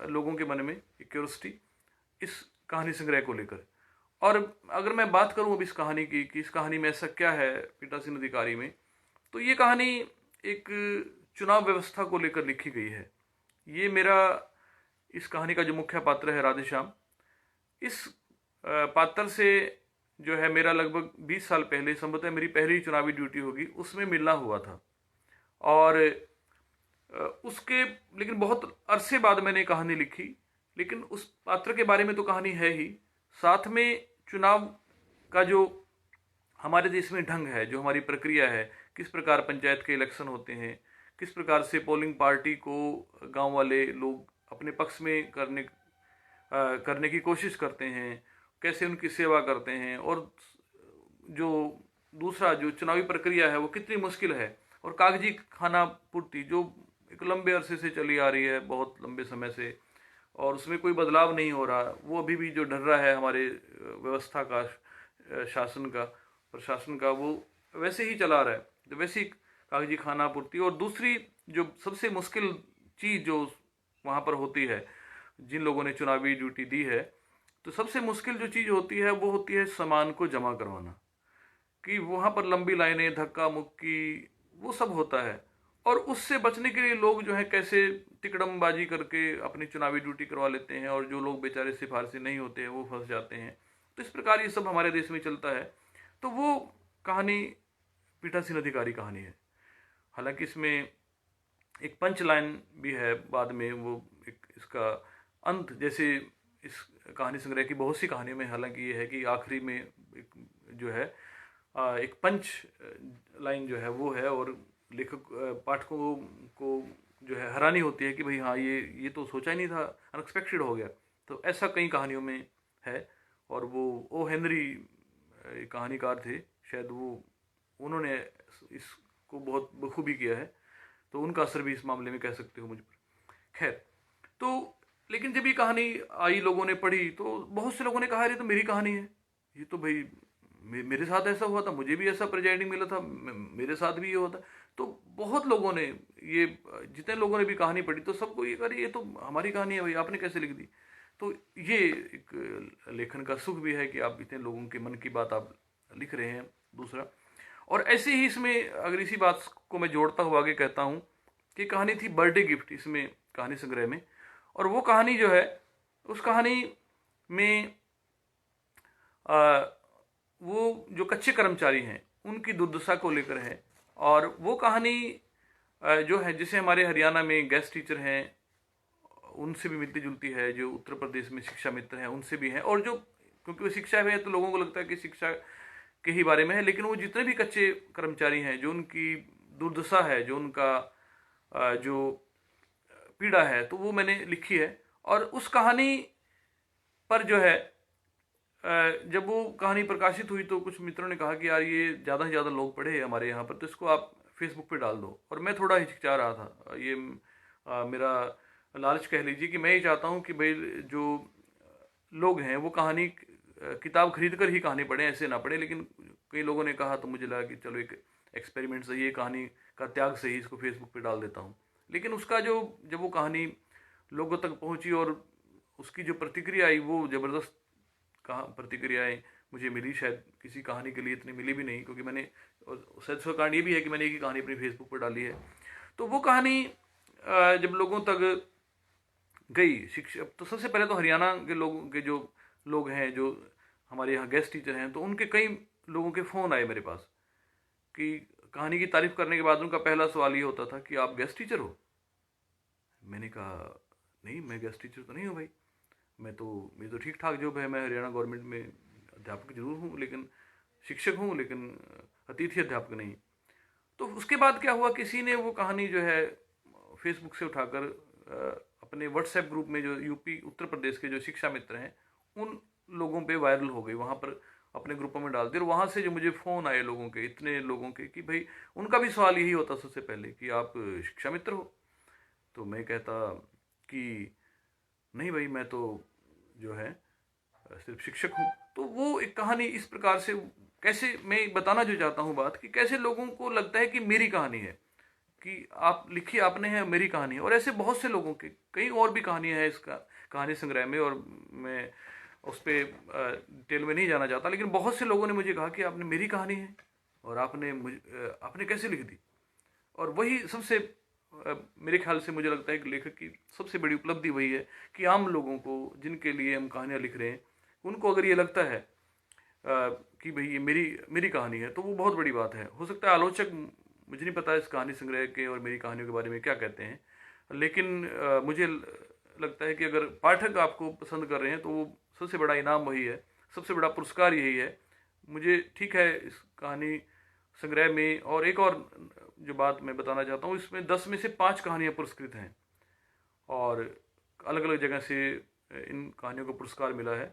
लोगों के मन में, एक क्यूरियोसिटी इस कहानी संग्रह को लेकर। और अगर मैं बात करूं अब इस कहानी की कि इस कहानी में ऐसा क्या है पीठासीन अधिकारी में, तो ये कहानी एक चुनाव व्यवस्था को लेकर लिखी गई है। ये मेरा इस कहानी का जो मुख्य पात्र है राधेश्याम, इस पात्र से जो है मेरा लगभग 20 साल पहले, संभवतः मेरी पहली चुनावी ड्यूटी होगी, उसमें मिलना हुआ था। और उसके लेकिन बहुत अरसे बाद मैंने कहानी लिखी, लेकिन उस पात्र के बारे में तो कहानी है ही, साथ में चुनाव का जो हमारे देश में ढंग है, जो हमारी प्रक्रिया है, किस प्रकार पंचायत के इलेक्शन होते हैं, किस प्रकार से पोलिंग पार्टी को गांव वाले लोग अपने पक्ष में करने की कोशिश करते हैं, कैसे उनकी सेवा करते हैं, और जो दूसरा जो चुनावी प्रक्रिया है वो कितनी मुश्किल है, और कागजी खाना पूर्ति जो एक लंबे अरसे से चली आ रही है, बहुत लंबे समय से, और उसमें कोई बदलाव नहीं हो रहा, वो अभी भी जो ढर्रा है हमारे व्यवस्था का, शासन का, प्रशासन का, वो वैसे ही चला रहा है। तो वैसी कागजी खाना पूर्ति, और दूसरी जो सबसे मुश्किल चीज़ जो वहाँ पर होती है, जिन लोगों ने चुनावी ड्यूटी दी है, तो सबसे मुश्किल जो चीज़ होती है वो होती है सामान को जमा करवाना, कि वहाँ पर लंबी लाइनें, धक्का मुक्की, वो सब होता है। और उससे बचने के लिए लोग जो है कैसे तिकड़मबाजी करके अपनी चुनावी ड्यूटी करवा लेते हैं, और जो लोग बेचारे सिफारसी नहीं होते हैं वो फंस जाते हैं। तो इस प्रकार ये सब हमारे देश में चलता है। तो वो कहानी पीठासीन अधिकारी कहानी है। हालांकि इसमें एक पंच लाइन भी है बाद में, वो एक इसका अंत, जैसे इस कहानी संग्रह की बहुत सी कहानियों में हालांकि ये है कि आखिरी में एक जो है एक पंच लाइन जो है वो है, और लेखक पाठकों को जो है हैरानी होती है कि भाई हाँ ये तो सोचा ही नहीं था, अनएक्सपेक्टेड हो गया। तो ऐसा कई कहानियों में है। और वो ओ हेनरी कहानीकार थे शायद, वो उन्होंने इसको बहुत बखूबी किया है, तो उनका असर भी इस मामले में कह सकते हो मुझ पर। खैर, तो लेकिन जब ये कहानी आई, लोगों ने पढ़ी, तो बहुत से लोगों ने कहा ये तो मेरी कहानी है, ये तो भाई मेरे साथ ऐसा हुआ था, मुझे भी ऐसा प्रेजाइडिंग मिला था, मेरे साथ भी ये होता। तो बहुत लोगों ने, ये जितने लोगों ने भी कहानी पढ़ी, तो सबको ये कहा ये तो हमारी कहानी है भाई, आपने कैसे लिख दी। तो ये एक लेखन का सुख भी है कि आप इतने लोगों के मन की बात आप लिख रहे हैं। दूसरा, और ऐसे ही इसमें अगर इसी बात को मैं जोड़ता हुआ आगे कहता हूँ कि कहानी थी बर्थडे गिफ्ट इसमें कहानी संग्रह में। और वो कहानी जो है, उस कहानी में वो जो कच्चे कर्मचारी हैं उनकी दुर्दशा को लेकर है। और वो कहानी जो है, जिसे हमारे हरियाणा में गेस्ट टीचर हैं उनसे भी मिलती जुलती है, जो उत्तर प्रदेश में शिक्षा मित्र हैं उनसे भी है, और जो क्योंकि वो शिक्षा में है तो लोगों को लगता है कि शिक्षा के ही बारे में है, लेकिन वो जितने भी कच्चे कर्मचारी हैं, जो उनकी दुर्दशा है, जो उनका जो पीड़ा है, तो वो मैंने लिखी है। और उस कहानी पर जो है जब वो कहानी प्रकाशित हुई तो कुछ मित्रों ने कहा कि यार ये ज़्यादा से ज़्यादा लोग पढ़े हमारे यहाँ पर, तो इसको आप फेसबुक पे डाल दो। और मैं थोड़ा हिचकिचा रहा था, ये मेरा लालच कह लीजिए कि मैं ये चाहता हूँ कि भाई जो लोग हैं वो कहानी किताब खरीद कर ही कहानी पढ़ें, ऐसे ना पढ़ें। लेकिन कई लोगों ने कहा तो मुझे लगा कि चलो एक एक्सपेरिमेंट सही है, कहानी का त्याग सही, इसको फेसबुक पे डाल देता हूँ। लेकिन उसका जो जब वो कहानी लोगों तक पहुँची और उसकी जो प्रतिक्रिया आई, वो ज़बरदस्त प्रतिक्रियाएं मुझे मिली। शायद किसी कहानी के लिए इतनी मिली भी नहीं, क्योंकि मैंने, शायद उसका कारण ये भी है कि मैंने एक ही कहानी अपनी फेसबुक पर डाली है। तो वो कहानी जब लोगों तक गई, शिक्षा, तो सबसे पहले तो हरियाणा के लोगों के जो लोग हैं, जो हमारे यहाँ गेस्ट टीचर हैं, तो उनके कई लोगों के फ़ोन आए मेरे पास कि कहानी की तारीफ करने के बाद उनका पहला सवाल ये होता था कि आप गेस्ट टीचर हो। मैंने कहा नहीं, मैं गेस्ट टीचर तो नहीं हूँ भाई, मेरी तो ठीक ठाक जॉब है, मैं हरियाणा गवर्नमेंट में अध्यापक जरूर हूँ, लेकिन शिक्षक हूँ, लेकिन अतिथि अध्यापक नहीं। तो उसके बाद क्या हुआ, किसी ने वो कहानी जो है फेसबुक से उठाकर अपने व्हाट्सएप ग्रुप में, जो यूपी उत्तर प्रदेश के जो शिक्षा मित्र हैं उन लोगों पे वायरल हो गई, वहाँ पर अपने ग्रुपों में डाल दी। और वहाँ से जो मुझे फ़ोन आए लोगों के, इतने लोगों के, कि भाई उनका भी सवाल यही होता सबसे पहले कि आप शिक्षा मित्र हो। तो मैं कहता कि नहीं भाई, मैं तो जो है सिर्फ शिक्षक हूँ। तो वो एक कहानी इस प्रकार से कैसे, मैं बताना जो चाहता हूँ बात, कि कैसे लोगों को लगता है कि मेरी कहानी है, कि आप लिखी आपने है, मेरी कहानी है। और ऐसे बहुत से लोगों के कई और भी कहानियां हैं इसका कहानी संग्रह में, और मैं उस पर डिटेल में नहीं जाना चाहता, लेकिन बहुत से लोगों ने मुझे कहा कि आपने मेरी कहानी है और आपने कैसे लिख दी। और वही सबसे मेरे ख्याल से मुझे लगता है कि लेखक की सबसे बड़ी उपलब्धि वही है कि आम लोगों को, जिनके लिए हम कहानियाँ लिख रहे हैं, उनको अगर ये लगता है कि भाई ये मेरी मेरी कहानी है, तो वो बहुत बड़ी बात है। हो सकता है आलोचक, मुझे नहीं पता इस कहानी संग्रह के और मेरी कहानियों के बारे में क्या कहते हैं, लेकिन मुझे लगता है कि अगर पाठक आपको पसंद कर रहे हैं तो वो सबसे बड़ा इनाम वही है, सबसे बड़ा पुरस्कार यही है। मुझे ठीक है इस कहानी संग्रह में, और एक और जो बात मैं बताना चाहता हूँ, इसमें 10 में से 5 कहानियाँ पुरस्कृत हैं, और अलग अलग जगह से इन कहानियों को पुरस्कार मिला है।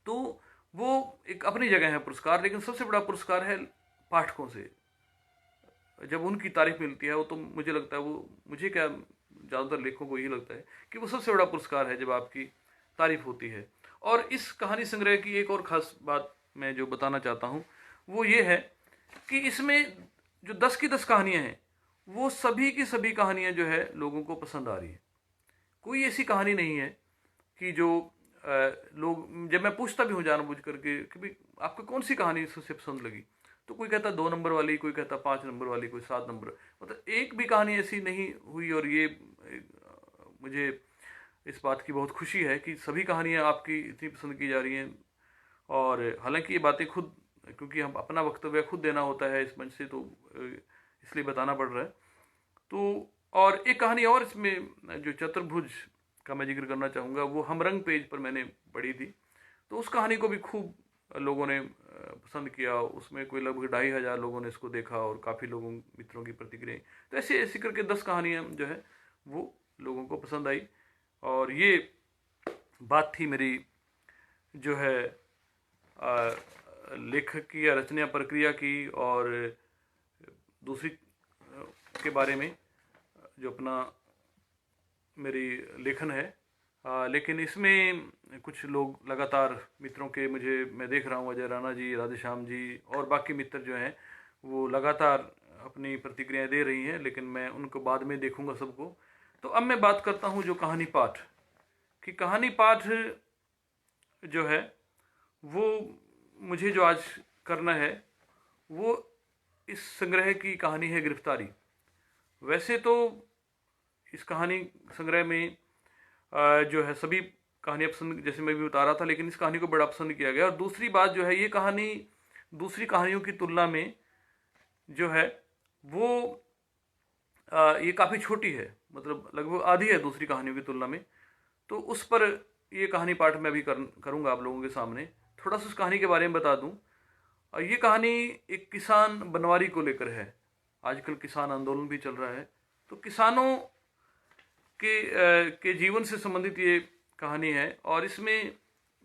तो वो एक अपनी जगह है पुरस्कार, लेकिन सबसे बड़ा पुरस्कार है पाठकों से जब उनकी तारीफ मिलती है। वो तो मुझे लगता है, वो मुझे क्या, ज़्यादातर लेखकों को यही लगता है कि वो सबसे बड़ा पुरस्कार है जब आपकी तारीफ होती है। और इस कहानी संग्रह की एक और ख़ास बात मैं जो बताना चाहता हूँ वो ये है कि इसमें जो 10 की 10 कहानियाँ हैं, वो सभी की सभी कहानियाँ जो है लोगों को पसंद आ रही है। कोई ऐसी कहानी नहीं है कि जो लोग, जब मैं पूछता भी हूँ जानबूझ करके कि भाई आपको कौन सी कहानी सबसे पसंद लगी, तो कोई कहता 2 नंबर वाली, कोई कहता 5 नंबर वाली, कोई 7 नंबर, मतलब एक भी कहानी ऐसी नहीं हुई। और ये मुझे इस बात की बहुत खुशी है कि सभी कहानियाँ आपकी इतनी पसंद की जा रही हैं। और हालांकि ये बातें खुद, क्योंकि हम अपना वक्तव्य खुद देना होता है इस मंच से, तो इसलिए बताना पड़ रहा है। तो और एक कहानी और इसमें जो चतुर्भुज का मैं जिक्र करना चाहूँगा, वो हमरंग पेज पर मैंने पढ़ी थी। तो उस कहानी को भी खूब लोगों ने पसंद किया। उसमें कोई लगभग 2,500 लोगों ने इसको देखा, और काफ़ी लोगों, मित्रों की प्रतिक्रिया। तो ऐसे ऐसे करके 10 कहानियाँ जो है वो लोगों को पसंद आई। और ये बात थी मेरी जो है लेखक की या रचना प्रक्रिया की, और दूसरी के बारे में जो अपना मेरी लेखन है। लेकिन इसमें कुछ लोग लगातार, मित्रों के, मैं देख रहा हूँ अजय राणा जी, राधेश्याम जी और बाकी मित्र जो हैं वो लगातार अपनी प्रतिक्रियाएं दे रही हैं, लेकिन मैं उनको बाद में देखूंगा सबको। तो अब मैं बात करता हूँ जो कहानी पाठ कि कहानी पाठ जो है वो मुझे जो आज करना है वो इस संग्रह की कहानी है गिरफ्तारी। वैसे तो इस कहानी संग्रह में जो है सभी कहानियाँ पसंद, जैसे मैं भी बता रहा था, लेकिन इस कहानी को बड़ा पसंद किया गया। और दूसरी बात जो है, ये कहानी दूसरी कहानियों की तुलना में जो है वो ये काफ़ी छोटी है, मतलब लगभग आधी है दूसरी कहानियों की तुलना में। तो उस पर ये कहानी पाठ मैं अभी करूँगा आप लोगों के सामने। थोड़ा सा उस कहानी के बारे में बता दूँ। ये कहानी एक किसान बनवारी को लेकर है। आजकल किसान आंदोलन भी चल रहा है, तो किसानों के जीवन से संबंधित ये कहानी है। और इसमें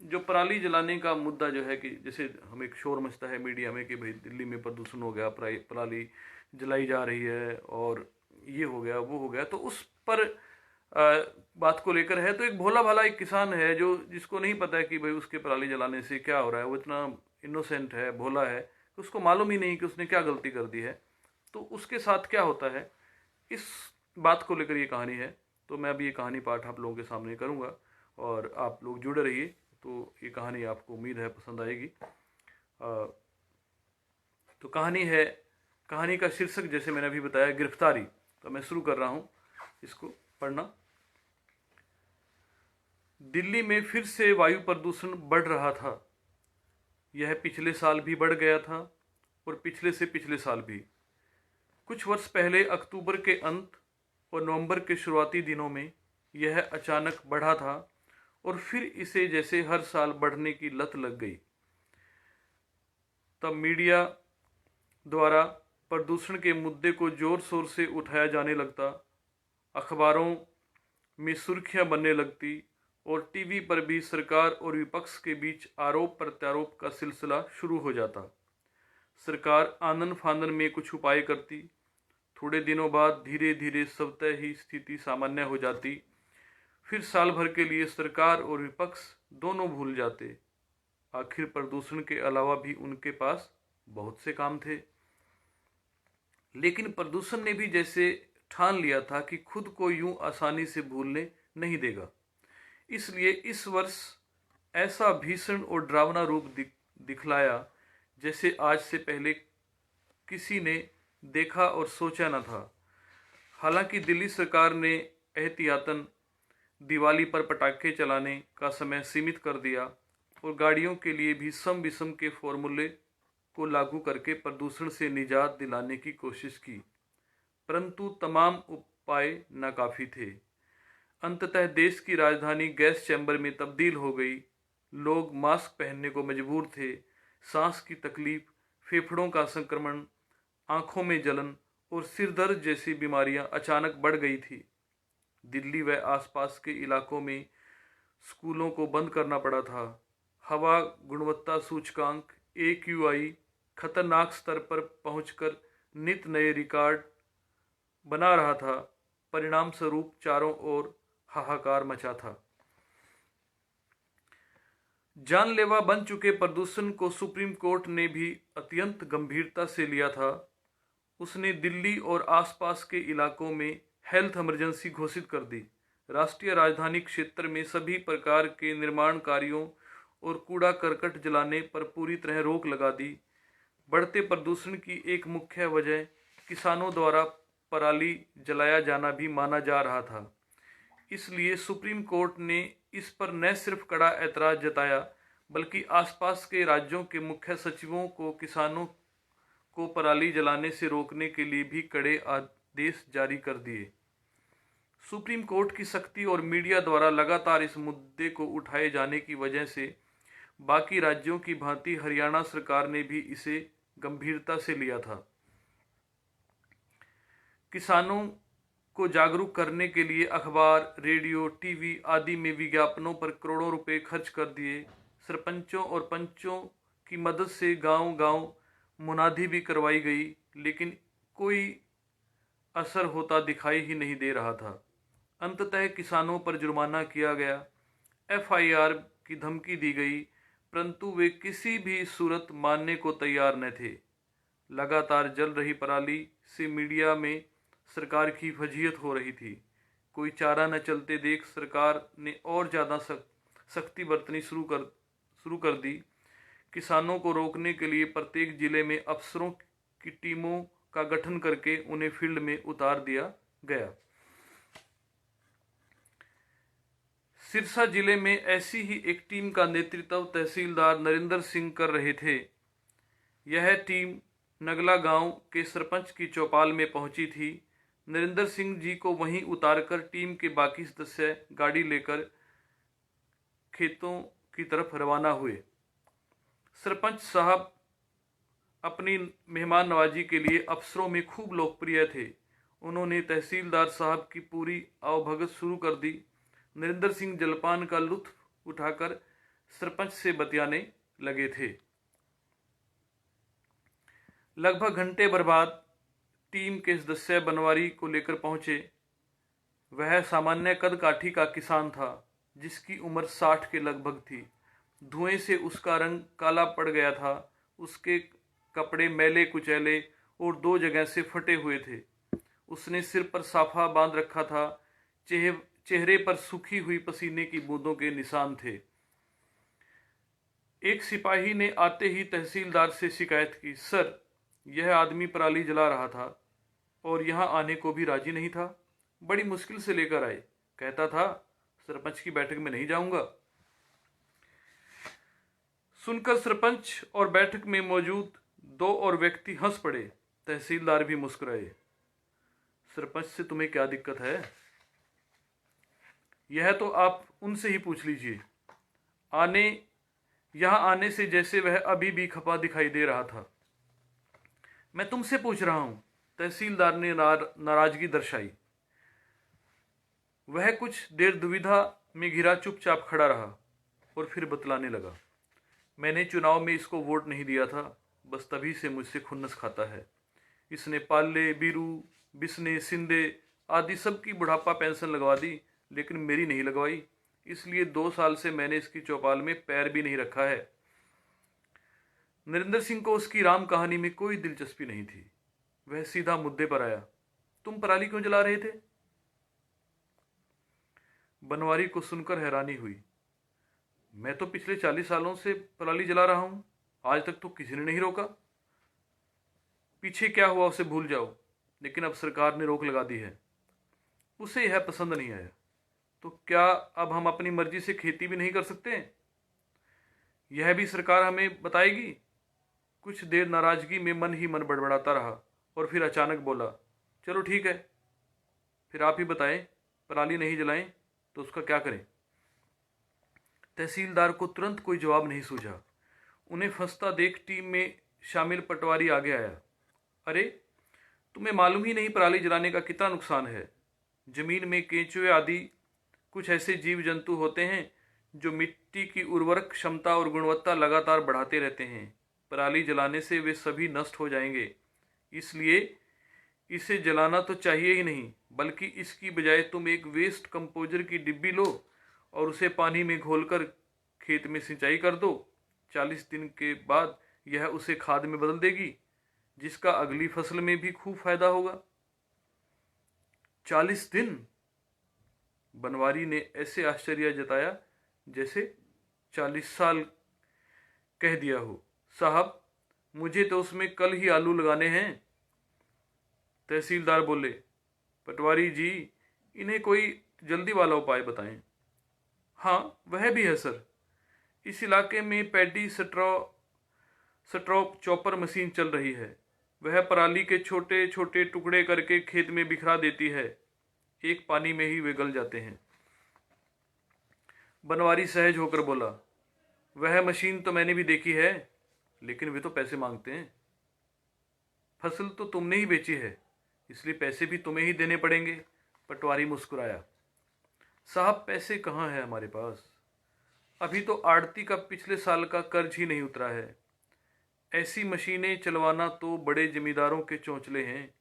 जो पराली जलाने का मुद्दा जो है, कि जैसे हम एक शोर मचता है मीडिया में कि भाई दिल्ली में प्रदूषण हो गया, पराली जलाई जा रही है, और ये हो गया वो हो गया, तो उस पर बात को लेकर है। तो एक भोला भाला एक किसान है जो, जिसको नहीं पता है कि भाई उसके पराली जलाने से क्या हो रहा है। वो इतना इनोसेंट है, भोला है, कि उसको मालूम ही नहीं कि उसने क्या गलती कर दी है। तो उसके साथ क्या होता है, इस बात को लेकर ये कहानी है। तो मैं अभी ये कहानी पाठ आप लोगों के सामने करूँगा, और आप लोग जुड़े रहिए। तो ये कहानी आपको उम्मीद है पसंद आएगी। तो कहानी का शीर्षक जैसे मैंने अभी बताया, गिरफ्तारी। तो मैं शुरू कर रहा हूँ इसको पढ़ना। दिल्ली में फिर से वायु प्रदूषण बढ़ रहा था। यह पिछले साल भी बढ़ गया था, और पिछले से पिछले साल भी। कुछ वर्ष पहले अक्टूबर के अंत और नवंबर के शुरुआती दिनों में यह अचानक बढ़ा था, और फिर इसे जैसे हर साल बढ़ने की लत लग गई। तब मीडिया द्वारा प्रदूषण के मुद्दे को जोर शोर से उठाया जाने लगता, अखबारों में सुर्खियां बनने लगती, और टीवी पर भी सरकार और विपक्ष के बीच आरोप प्रत्यारोप का सिलसिला शुरू हो जाता। सरकार आनन फानन में कुछ उपाय करती। थोड़े दिनों बाद धीरे धीरे स्वतः ही स्थिति सामान्य हो जाती। फिर साल भर के लिए सरकार और विपक्ष दोनों भूल जाते। आखिर प्रदूषण के अलावा भी उनके पास बहुत से काम थे। लेकिन प्रदूषण ने भी जैसे ठान लिया था कि खुद को यूं आसानी से भूलने नहीं देगा। इसलिए इस वर्ष ऐसा भीषण और डरावना रूप दिखलाया जैसे आज से पहले किसी ने देखा और सोचा न था। हालांकि दिल्ली सरकार ने एहतियातन दिवाली पर पटाखे चलाने का समय सीमित कर दिया और गाड़ियों के लिए भी सम विषम के फॉर्मूले को लागू करके प्रदूषण से निजात दिलाने की कोशिश की, परंतु तमाम उपाय नाकाफी थे। अंततः देश की राजधानी गैस चैम्बर में तब्दील हो गई। लोग मास्क पहनने को मजबूर थे। सांस की तकलीफ, फेफड़ों का संक्रमण, आंखों में जलन और सिर दर्द जैसी बीमारियां अचानक बढ़ गई थी। दिल्ली व आसपास के इलाकों में स्कूलों को बंद करना पड़ा था। हवा गुणवत्ता सूचकांक AQI खतरनाक स्तर पर पहुंचकर नित नए रिकॉर्ड बना रहा था। परिणाम स्वरूप चारों ओर हाहाकार मचा था। जानलेवा बन चुके प्रदूषण को सुप्रीम कोर्ट ने भी अत्यंत गंभीरता से लिया था। उसने दिल्ली और आसपास के इलाकों में हेल्थ इमरजेंसी घोषित कर दी। राष्ट्रीय राजधानी क्षेत्र में सभी प्रकार के निर्माण कार्यों और कूड़ा करकट जलाने पर पूरी तरह रोक लगा दी। बढ़ते प्रदूषण की एक मुख्य वजह किसानों द्वारा पराली जलाया जाना भी माना जा रहा था। इसलिए सुप्रीम कोर्ट ने इस पर न सिर्फ कड़ा ऐतराज जताया, बल्कि आसपास के राज्यों के मुख्य सचिवों को किसानों को पराली जलाने से रोकने के लिए भी कड़े आदेश जारी कर दिए। सुप्रीम कोर्ट की सख्ती और मीडिया द्वारा लगातार इस मुद्दे को उठाए जाने की वजह से बाकी राज्यों की भांति हरियाणा सरकार ने भी इसे गंभीरता से लिया था। किसानों को जागरूक करने के लिए अखबार, रेडियो, टीवी आदि में विज्ञापनों पर करोड़ों रुपए खर्च कर दिए। सरपंचों और पंचों की मदद से गांव-गांव मुनादी भी करवाई गई, लेकिन कोई असर होता दिखाई ही नहीं दे रहा था। अंततः किसानों पर जुर्माना किया गया, FIR की धमकी दी गई, परंतु वे किसी भी सूरत मानने को तैयार न थे। लगातार जल रही पराली से मीडिया में सरकार की फजीहत हो रही थी। कोई चारा न चलते देख सरकार ने और ज़्यादा सख्ती बरतनी शुरू कर दी। किसानों को रोकने के लिए प्रत्येक जिले में अफसरों की टीमों का गठन करके उन्हें फील्ड में उतार दिया गया। सिरसा जिले में ऐसी ही एक टीम का नेतृत्व तहसीलदार नरेंद्र सिंह कर रहे थे। यह टीम नगला गांव के सरपंच की चौपाल में पहुंची थी। नरेंद्र सिंह जी को वहीं उतारकर टीम के बाकी सदस्य गाड़ी लेकर खेतों की तरफ रवाना हुए। सरपंच साहब अपनी मेहमान नवाजी के लिए अफसरों में खूब लोकप्रिय थे। उन्होंने तहसीलदार साहब की पूरी आवभगत शुरू कर दी। नरेंद्र सिंह जलपान का लुत्फ उठाकर सरपंच से बतियाने लगे थे। लगभग घंटे भर बाद टीम के सदस्य बनवारी को लेकर पहुंचे। वह सामान्य कद काठी का किसान था, जिसकी उम्र 60 के लगभग थी। धुएं से उसका रंग काला पड़ गया था। उसके कपड़े मैले कुचैले और 2 जगह से फटे हुए थे। उसने सिर पर साफा बांध रखा था। चेहरे पर सूखी हुई पसीने की बूंदों के निशान थे। एक सिपाही ने आते ही तहसीलदार से शिकायत की, सर, यह आदमी पराली जला रहा था और यहाँ आने को भी राजी नहीं था। बड़ी मुश्किल से लेकर आए। कहता था सरपंच की बैठक में नहीं जाऊंगा। सुनकर सरपंच और बैठक में मौजूद 2 और व्यक्ति हंस पड़े। तहसीलदार भी मुस्कुराए। सरपंच से तुम्हें क्या दिक्कत है? यह तो आप उनसे ही पूछ लीजिए। यहाँ आने से जैसे वह अभी भी खपा दिखाई दे रहा था। मैं तुमसे पूछ रहा हूं। तहसीलदार ने नाराजगी दर्शाई। वह कुछ देर दुविधा में घिरा चुपचाप खड़ा रहा और फिर बतलाने लगा, मैंने चुनाव में इसको वोट नहीं दिया था, बस तभी से मुझसे खुन्नस खाता है। इसने पाले, बीरू, बिस्ने, सिंधे आदि सबकी बुढ़ापा पेंशन लगवा दी, लेकिन मेरी नहीं लगवाई। इसलिए 2 साल से मैंने इसकी चौपाल में पैर भी नहीं रखा है। नरेंद्र सिंह को उसकी राम कहानी में कोई दिलचस्पी नहीं थी। वह सीधा मुद्दे पर आया। तुम पराली क्यों जला रहे थे? बनवारी को सुनकर हैरानी हुई। मैं तो पिछले 40 सालों से पराली जला रहा हूं, आज तक तो किसी ने नहीं रोका। पीछे क्या हुआ उसे भूल जाओ, लेकिन अब सरकार ने रोक लगा दी है। उसे यह पसंद नहीं आया। तो क्या अब हम अपनी मर्जी से खेती भी नहीं कर सकते? यह भी सरकार हमें बताएगी? कुछ देर नाराजगी में मन ही मन बड़बड़ाता रहा और फिर अचानक बोला, चलो ठीक है, फिर आप ही बताएं, पराली नहीं जलाएं तो उसका क्या करें? तहसीलदार को तुरंत कोई जवाब नहीं सूझा। उन्हें फंसता देख टीम में शामिल पटवारी आगे आया। अरे, तुम्हें मालूम ही नहीं पराली जलाने का कितना नुकसान है। जमीन में केंचुए आदि कुछ ऐसे जीव जंतु होते हैं जो मिट्टी की उर्वरक क्षमता और गुणवत्ता लगातार बढ़ाते रहते हैं। पराली जलाने से वे सभी नष्ट हो जाएंगे, इसलिए इसे जलाना तो चाहिए ही नहीं, बल्कि इसकी बजाय तुम एक वेस्ट कंपोजर की डिब्बी लो और उसे पानी में घोलकर खेत में सिंचाई कर दो। 40 दिन के बाद यह उसे खाद में बदल देगी, जिसका अगली फसल में भी खूब फायदा होगा। 40 दिन? बनवारी ने ऐसे आश्चर्य जताया जैसे 40 साल कह दिया हो। साहब, मुझे तो उसमें कल ही आलू लगाने हैं। तहसीलदार बोले, पटवारी जी, इन्हें कोई जल्दी वाला उपाय बताएं। हाँ, वह भी है सर। इस इलाके में पैडी स्ट्रॉ चॉपर मशीन चल रही है। वह पराली के छोटे छोटे टुकड़े करके खेत में बिखरा देती है। एक पानी में ही वे गल जाते हैं। बनवारी सहज होकर बोला, वह मशीन तो मैंने भी देखी है, लेकिन वे तो पैसे मांगते हैं। फसल तो तुमने ही बेची है, इसलिए पैसे भी तुम्हें ही देने पड़ेंगे। पटवारी मुस्कुराया। साहब, पैसे कहाँ हैं हमारे पास? अभी तो आड़ती का पिछले साल का कर्ज ही नहीं उतरा है। ऐसी मशीनें चलवाना तो बड़े जमींदारों के चौंचले हैं।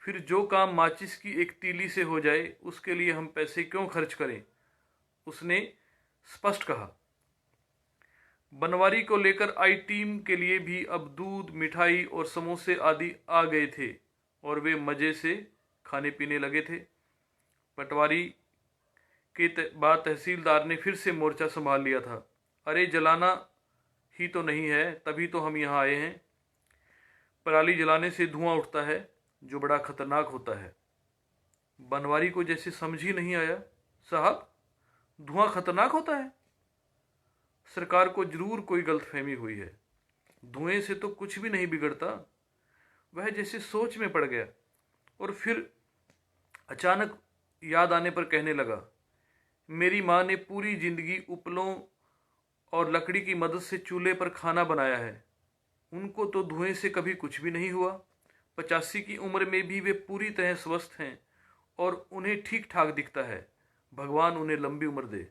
फिर जो काम माचिस की एक तीली से हो जाए, उसके लिए हम पैसे क्यों खर्च करें? उसने स्पष्ट कहा। बनवारी को लेकर आई टीम के लिए भी अब दूध, मिठाई और समोसे आदि आ गए थे और वे मजे से खाने पीने लगे थे। पटवारी के बाद तहसीलदार ने फिर से मोर्चा संभाल लिया था। अरे, जलाना ही तो नहीं है, तभी तो हम यहाँ आए हैं। पराली जलाने से धुआं उठता है जो बड़ा खतरनाक होता है। बनवारी को जैसे समझ ही नहीं आया। साहब, धुआं खतरनाक होता है? सरकार को जरूर कोई गलतफहमी हुई है। धुएं से तो कुछ भी नहीं बिगड़ता। वह जैसे सोच में पड़ गया और फिर अचानक याद आने पर कहने लगा, मेरी माँ ने पूरी जिंदगी उपलों और लकड़ी की मदद से चूल्हे पर खाना बनाया है। उनको तो धुएं से कभी कुछ भी नहीं हुआ। 85 की उम्र में भी वे पूरी तरह स्वस्थ हैं और उन्हें ठीक ठाक दिखता है। भगवान उन्हें लंबी उम्र दे।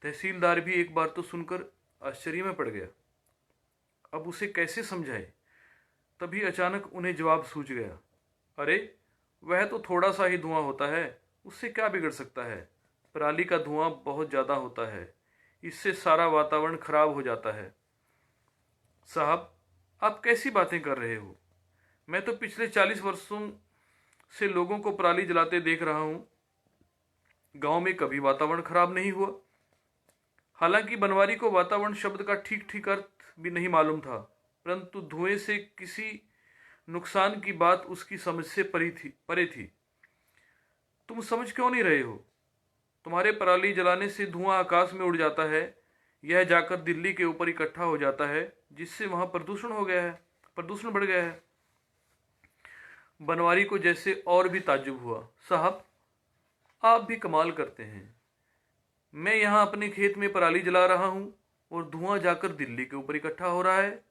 तहसीलदार भी एक बार तो सुनकर आश्चर्य में पड़ गया। अब उसे कैसे समझाए? तभी अचानक उन्हें जवाब सूझ गया। अरे, वह तो थोड़ा सा ही धुआं होता है, उससे क्या बिगड़ सकता है? पराली का धुआं बहुत ज़्यादा होता है, इससे सारा वातावरण खराब हो जाता है। साहब, आप कैसी बातें कर रहे हो? मैं तो पिछले 40 वर्षों से लोगों को पराली जलाते देख रहा हूँ। गांव में कभी वातावरण खराब नहीं हुआ। हालांकि बनवारी को वातावरण शब्द का ठीक ठीक अर्थ भी नहीं मालूम था, परंतु धुएं से किसी नुकसान की बात उसकी समझ से परे थी। तुम समझ क्यों नहीं रहे हो? तुम्हारे पराली जलाने से धुआं आकाश में उड़ जाता है, यह जाकर दिल्ली के ऊपर इकट्ठा हो जाता है, जिससे वहां प्रदूषण बढ़ गया है। बनवारी को जैसे और भी ताज्जुब हुआ। साहब, आप भी कमाल करते हैं। मैं यहाँ अपने खेत में पराली जला रहा हूँ और धुआं जाकर दिल्ली के ऊपर इकट्ठा हो रहा है।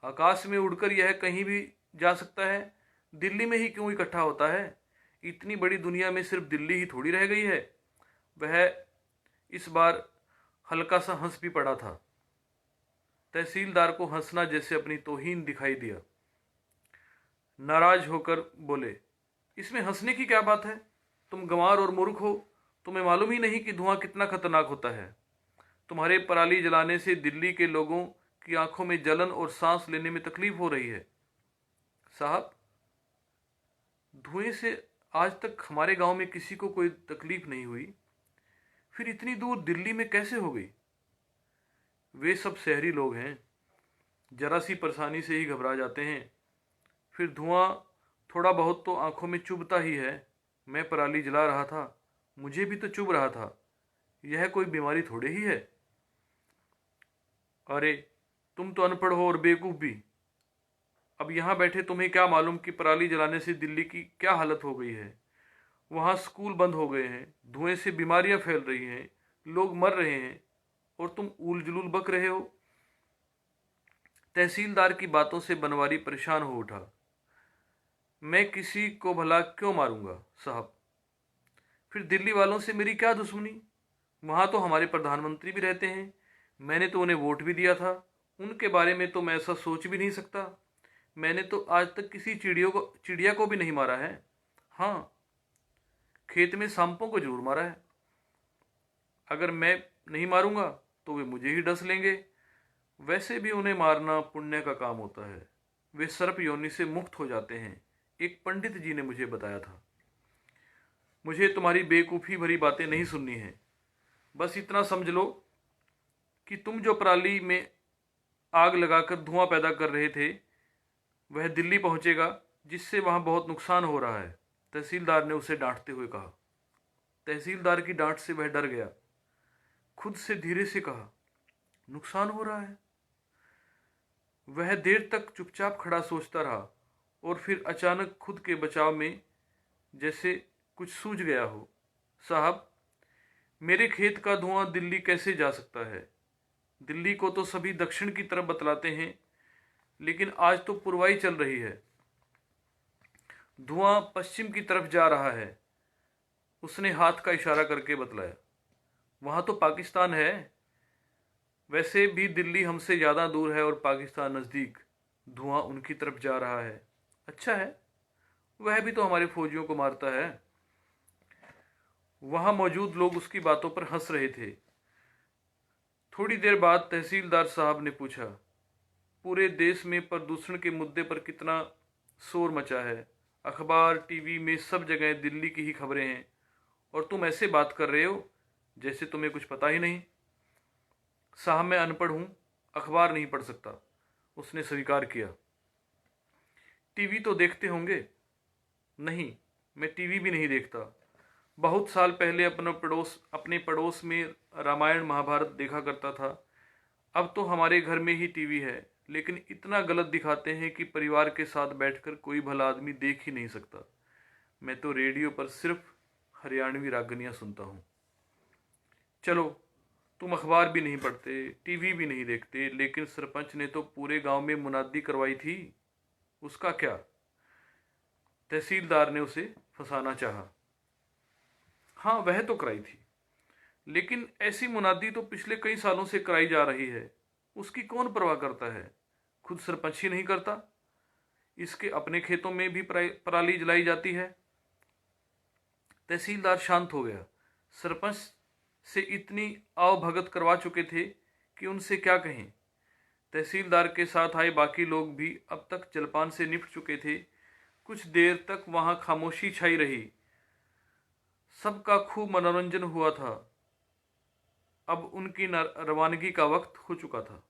आकाश में उड़कर यह कहीं भी जा सकता है, दिल्ली में ही क्यों इकट्ठा होता है? इतनी बड़ी दुनिया में सिर्फ दिल्ली ही थोड़ी रह गई है। वह इस बार हल्का सा हंस भी पड़ा था। तहसीलदार को हंसना जैसे अपनी तौहीन दिखाई दिया। नाराज होकर बोले, इसमें हंसने की क्या बात है? तुम गंवार और मूर्ख हो। तुम्हें मालूम ही नहीं कि धुआं कितना खतरनाक होता है। तुम्हारे पराली जलाने से दिल्ली के लोगों उसकी आंखों में जलन और सांस लेने में तकलीफ हो रही है। साहब, धुएं से आज तक हमारे गांव में किसी को कोई तकलीफ नहीं हुई, फिर इतनी दूर दिल्ली में कैसे हो गई? वे सब शहरी लोग हैं, जरा सी परेशानी से ही घबरा जाते हैं। फिर धुआं थोड़ा बहुत तो आंखों में चुभता ही है। मैं पराली जला रहा था, मुझे भी तो चुभ रहा था। यह कोई बीमारी थोड़े ही है। अरे, तुम तो अनपढ़ हो और बेवकूफ़ भी। अब यहाँ बैठे तुम्हें क्या मालूम कि पराली जलाने से दिल्ली की क्या हालत हो गई है। वहाँ स्कूल बंद हो गए हैं, धुएं से बीमारियां फैल रही हैं, लोग मर रहे हैं, और तुम ऊल जुलूल बक रहे हो। तहसीलदार की बातों से बनवारी परेशान हो उठा। मैं किसी को भला क्यों मारूंगा साहब? फिर दिल्ली वालों से मेरी क्या दुश्मनी? वहाँ तो हमारे प्रधानमंत्री भी रहते हैं, मैंने तो उन्हें वोट भी दिया था। उनके बारे में तो मैं ऐसा सोच भी नहीं सकता। मैंने तो आज तक किसी चिड़िया को भी नहीं मारा है। हाँ, खेत में सांपों को जरूर मारा है। अगर मैं नहीं मारूंगा तो वे मुझे ही डस लेंगे। वैसे भी उन्हें मारना पुण्य का काम होता है, वे सर्प योनि से मुक्त हो जाते हैं, एक पंडित जी ने मुझे बताया था। मुझे तुम्हारी बेवकूफ़ी भरी बातें नहीं सुननी है। बस इतना समझ लो कि तुम जो पराली में आग लगाकर धुआं पैदा कर रहे थे, वह दिल्ली पहुंचेगा, जिससे वहां बहुत नुकसान हो रहा है। तहसीलदार ने उसे डांटते हुए कहा। तहसीलदार की डांट से वह डर गया। खुद से धीरे से कहा, नुकसान हो रहा है? वह देर तक चुपचाप खड़ा सोचता रहा, और फिर अचानक खुद के बचाव में जैसे कुछ सूझ गया हो। साहब, मेरे खेत का धुआं दिल्ली कैसे जा सकता है? दिल्ली को तो सभी दक्षिण की तरफ बतलाते हैं, लेकिन आज तो पूर्वाई चल रही है। धुआं पश्चिम की तरफ जा रहा है। उसने हाथ का इशारा करके बतलाया। वहां तो पाकिस्तान है। वैसे भी दिल्ली हमसे ज़्यादा दूर है और पाकिस्तान नज़दीक। धुआं उनकी तरफ जा रहा है। अच्छा है, वह भी तो हमारे फौजियों को मारता है। वहां मौजूद लोग उसकी बातों पर हंस रहे थे। थोड़ी देर बाद तहसीलदार साहब ने पूछा, पूरे देश में प्रदूषण के मुद्दे पर कितना शोर मचा है। अखबार, टीवी में सब जगह दिल्ली की ही खबरें हैं, और तुम ऐसे बात कर रहे हो जैसे तुम्हें कुछ पता ही नहीं। साहब, मैं अनपढ़ हूँ, अखबार नहीं पढ़ सकता, उसने स्वीकार किया। टीवी तो देखते होंगे? नहीं, मैं टीवी भी नहीं देखता। बहुत साल पहले अपने पड़ोस में रामायण महाभारत देखा करता था। अब तो हमारे घर में ही टीवी है, लेकिन इतना गलत दिखाते हैं कि परिवार के साथ बैठकर कोई भला आदमी देख ही नहीं सकता। मैं तो रेडियो पर सिर्फ हरियाणवी रागनियाँ सुनता हूँ। चलो, तुम अखबार भी नहीं पढ़ते, टीवी भी नहीं देखते, लेकिन सरपंच ने तो पूरे गांव में मुनादी करवाई थी, उसका क्या? तहसीलदार ने उसे फंसाना चाहा। हाँ, वह तो कराई थी, लेकिन ऐसी मुनादी तो पिछले कई सालों से कराई जा रही है। उसकी कौन परवाह करता है? खुद सरपंच ही नहीं करता। इसके अपने खेतों में भी पराली जलाई जाती है। तहसीलदार शांत हो गया। सरपंच से इतनी आवभगत करवा चुके थे कि उनसे क्या कहें। तहसीलदार के साथ आए बाकी लोग भी अब तक जलपान से निपट चुके थे। कुछ देर तक वहां खामोशी छाई रही। सबका खूब मनोरंजन हुआ था। अब उनकी रवानगी का वक्त हो चुका था।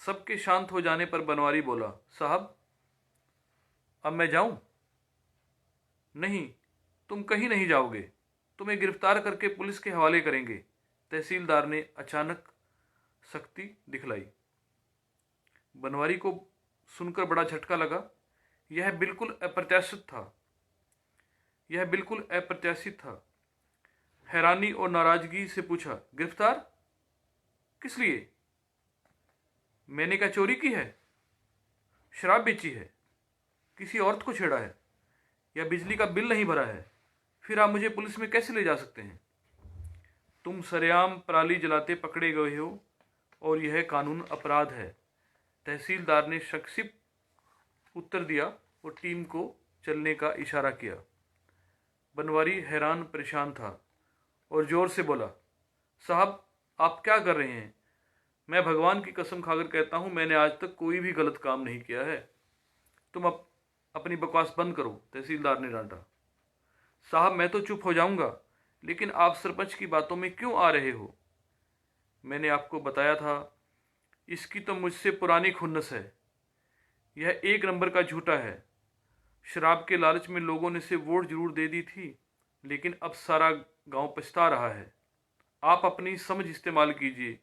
सबके शांत हो जाने पर बनवारी बोला, साहब, अब मैं जाऊं? नहीं, तुम कहीं नहीं जाओगे, तुम्हें गिरफ्तार करके पुलिस के हवाले करेंगे। तहसीलदार ने अचानक सख्ती दिखलाई। बनवारी को सुनकर बड़ा झटका लगा। यह बिल्कुल अप्रत्याशित था। हैरानी और नाराजगी से पूछा, गिरफ्तार? किस लिए? मैंने क्या चोरी की है? शराब बेची है? किसी औरत को छेड़ा है? या बिजली का बिल नहीं भरा है? फिर आप मुझे पुलिस में कैसे ले जा सकते हैं? तुम सरेआम पराली जलाते पकड़े गए हो और यह कानून अपराध है। तहसीलदार ने संक्षिप्त उत्तर दिया और टीम को चलने का इशारा किया। बनवारी हैरान परेशान था और जोर से बोला, साहब, आप क्या कर रहे हैं? मैं भगवान की कसम खाकर कहता हूँ, मैंने आज तक कोई भी गलत काम नहीं किया है। तुम अपनी बकवास बंद करो, तहसीलदार ने डांटा। साहब, मैं तो चुप हो जाऊंगा, लेकिन आप सरपंच की बातों में क्यों आ रहे हो? मैंने आपको बताया था, इसकी तो मुझसे पुरानी खुन्नस है। यह एक नंबर का झूठा है। शराब के लालच में लोगों ने इसे वोट जरूर दे दी थी, लेकिन अब सारा गांव पछता रहा है। आप अपनी समझ इस्तेमाल कीजिए।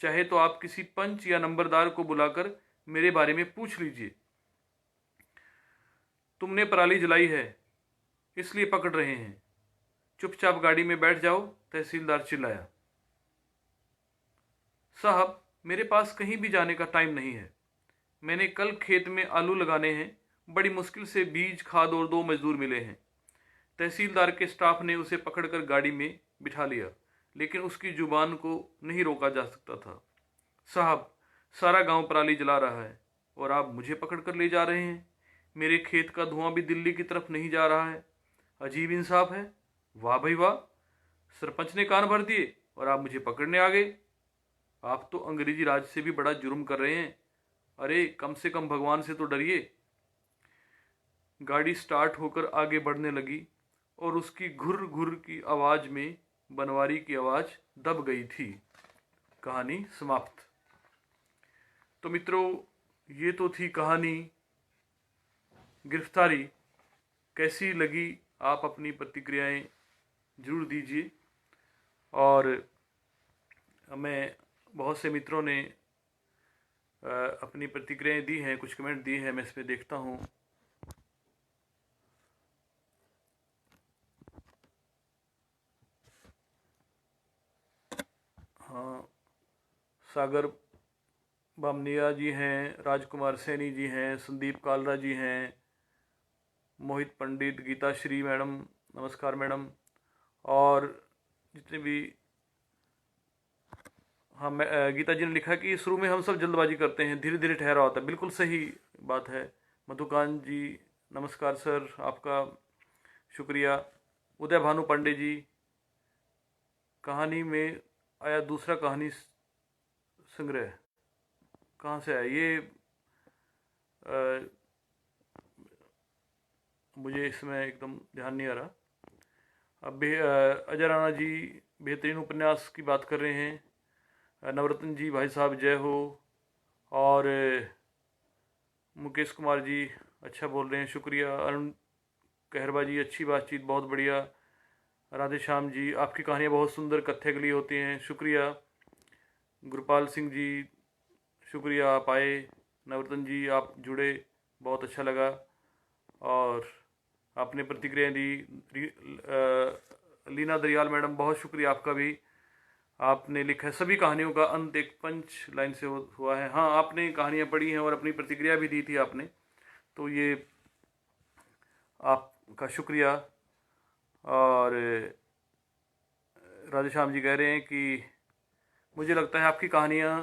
चाहे तो आप किसी पंच या नंबरदार को बुलाकर मेरे बारे में पूछ लीजिए। तुमने पराली जलाई है, इसलिए पकड़ रहे हैं। चुपचाप गाड़ी में बैठ जाओ, तहसीलदार चिल्लाया। साहब, मेरे पास कहीं भी जाने का टाइम नहीं है। मैंने कल खेत में आलू लगाने हैं। बड़ी मुश्किल से बीज, खाद और 2 मजदूर मिले हैं। तहसीलदार के स्टाफ ने उसे पकड़कर गाड़ी में बिठा लिया, लेकिन उसकी जुबान को नहीं रोका जा सकता था। साहब, सारा गांव पराली जला रहा है और आप मुझे पकड़कर ले जा रहे हैं। मेरे खेत का धुआं भी दिल्ली की तरफ नहीं जा रहा है। अजीब इंसाफ है। वाह भाई वाह, सरपंच ने कान भर दिए और आप मुझे पकड़ने आ गए। आप तो अंग्रेजी राज से भी बड़ा जुर्म कर रहे हैं। अरे, कम से कम भगवान से तो डरिए। गाड़ी स्टार्ट होकर आगे बढ़ने लगी और उसकी घुर घुर की आवाज़ में बनवारी की आवाज़ दब गई थी। कहानी समाप्त। तो मित्रों, ये तो थी कहानी गिरफ्तारी। कैसी लगी, आप अपनी प्रतिक्रियाएं जरूर दीजिए। और हमें बहुत से मित्रों ने अपनी प्रतिक्रियाएं दी हैं, कुछ कमेंट दिए हैं, मैं इस पर देखता हूँ। हाँ, सागर बामनिया जी हैं, राजकुमार सैनी जी हैं, संदीप कालरा जी हैं, मोहित पंडित, गीता श्री मैडम, नमस्कार मैडम। और जितने भी, हाँ, गीता जी ने लिखा कि शुरू में हम सब जल्दबाजी करते हैं, धीरे धीरे ठहरा होता है। बिल्कुल सही बात है। मधुकांत जी, नमस्कार सर, आपका शुक्रिया। उदय भानु पांडे जी, कहानी में आया दूसरा कहानी संग्रह, कहाँ से आया ये? आ, मुझे इसमें एकदम ध्यान नहीं आ रहा। अब अजय राणा जी बेहतरीन उपन्यास की बात कर रहे हैं। नवरत्न जी, भाई साहब जय हो। और मुकेश कुमार जी अच्छा बोल रहे हैं, शुक्रिया। अरुण कहरबा जी, अच्छी बातचीत, बहुत बढ़िया। राधे श्याम जी, आपकी कहानियाँ बहुत सुंदर कथ्यकली होती हैं, शुक्रिया। गुरपाल सिंह जी, शुक्रिया, आप आए। नवरत्न जी, आप जुड़े, बहुत अच्छा लगा। और आपने प्रतिक्रिया दी। लीना दरियाल मैडम, बहुत शुक्रिया आपका भी। आपने लिखा है, सभी कहानियों का अंत एक पंच लाइन से हुआ है। हाँ, आपने कहानियाँ पढ़ी हैं और अपनी प्रतिक्रिया भी दी थी आपने, तो ये आपका शुक्रिया। और राधेश्याम जी कह रहे हैं कि मुझे लगता है आपकी कहानियाँ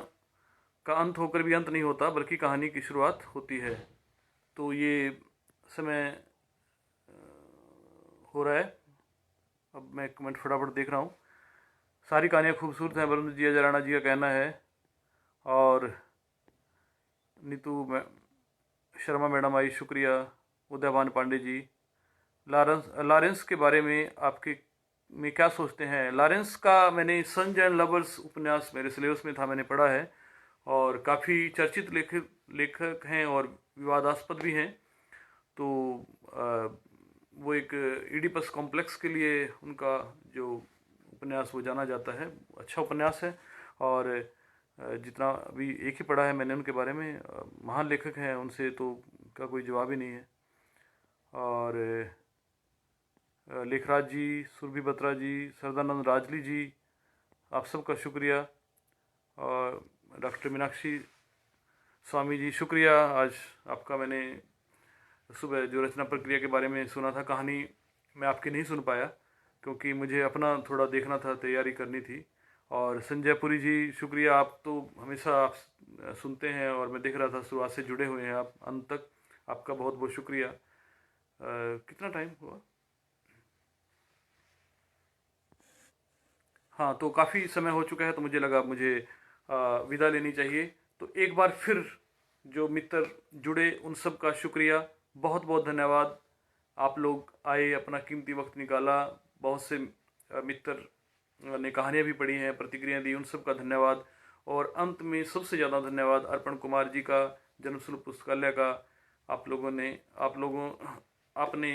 का अंत होकर भी अंत नहीं होता, बल्कि कहानी की शुरुआत होती है। तो ये समय हो रहा है। अब मैं कमेंट फटाफट देख रहा हूँ। सारी कहानियाँ खूबसूरत हैं, वरुण जी, अजय राणा जी का कहना है। और नीतू शर्मा मैडम आई, शुक्रिया। उदयभान पांडे जी, लॉरेंस के बारे में आपके में क्या सोचते हैं? लॉरेंस का मैंने सन्स एंड लवर्स उपन्यास मेरे सिलेबस में था, मैंने पढ़ा है। और काफ़ी चर्चित लेखक हैं और विवादास्पद भी हैं। तो वो एक इडिपस कॉम्प्लेक्स के लिए उनका जो उपन्यास वो जाना जाता है, अच्छा उपन्यास है। और जितना अभी एक ही पढ़ा है मैंने उनके बारे में, महान लेखक हैं, उनसे तो का कोई जवाब ही नहीं है। और लेखराज जी, सुरभि बत्रा जी, सरदानंद राजली जी, आप सबका शुक्रिया। और डॉक्टर मीनाक्षी स्वामी जी, शुक्रिया। आज आपका मैंने सुबह जो रचना प्रक्रिया के बारे में सुना था, कहानी मैं आपकी नहीं सुन पाया क्योंकि मुझे अपना थोड़ा देखना था, तैयारी करनी थी। और संजय पुरी जी, शुक्रिया। आप तो हमेशा आप सुनते हैं और मैं देख रहा था शुरुआत से जुड़े हुए हैं आप अंत तक, आपका बहुत बहुत शुक्रिया। कितना टाइम हुआ? हाँ, तो काफ़ी समय हो चुका है, तो मुझे लगा मुझे विदा लेनी चाहिए। तो एक बार फिर जो मित्र जुड़े उन सब का शुक्रिया, बहुत बहुत धन्यवाद। आप लोग आए, अपना कीमती वक्त निकाला। बहुत से मित्र ने कहानियाँ भी पढ़ी हैं, प्रतिक्रिया दी, उन सब का धन्यवाद। और अंत में सबसे ज़्यादा धन्यवाद अर्पण कुमार जी का, जन्मस्थल पुस्तकालय का। आपने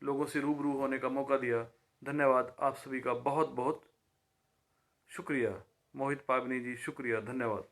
लोगों से रूबरू होने का मौका दिया। धन्यवाद आप सभी का, बहुत बहुत शुक्रिया। मोहित पावनी जी, शुक्रिया, धन्यवाद।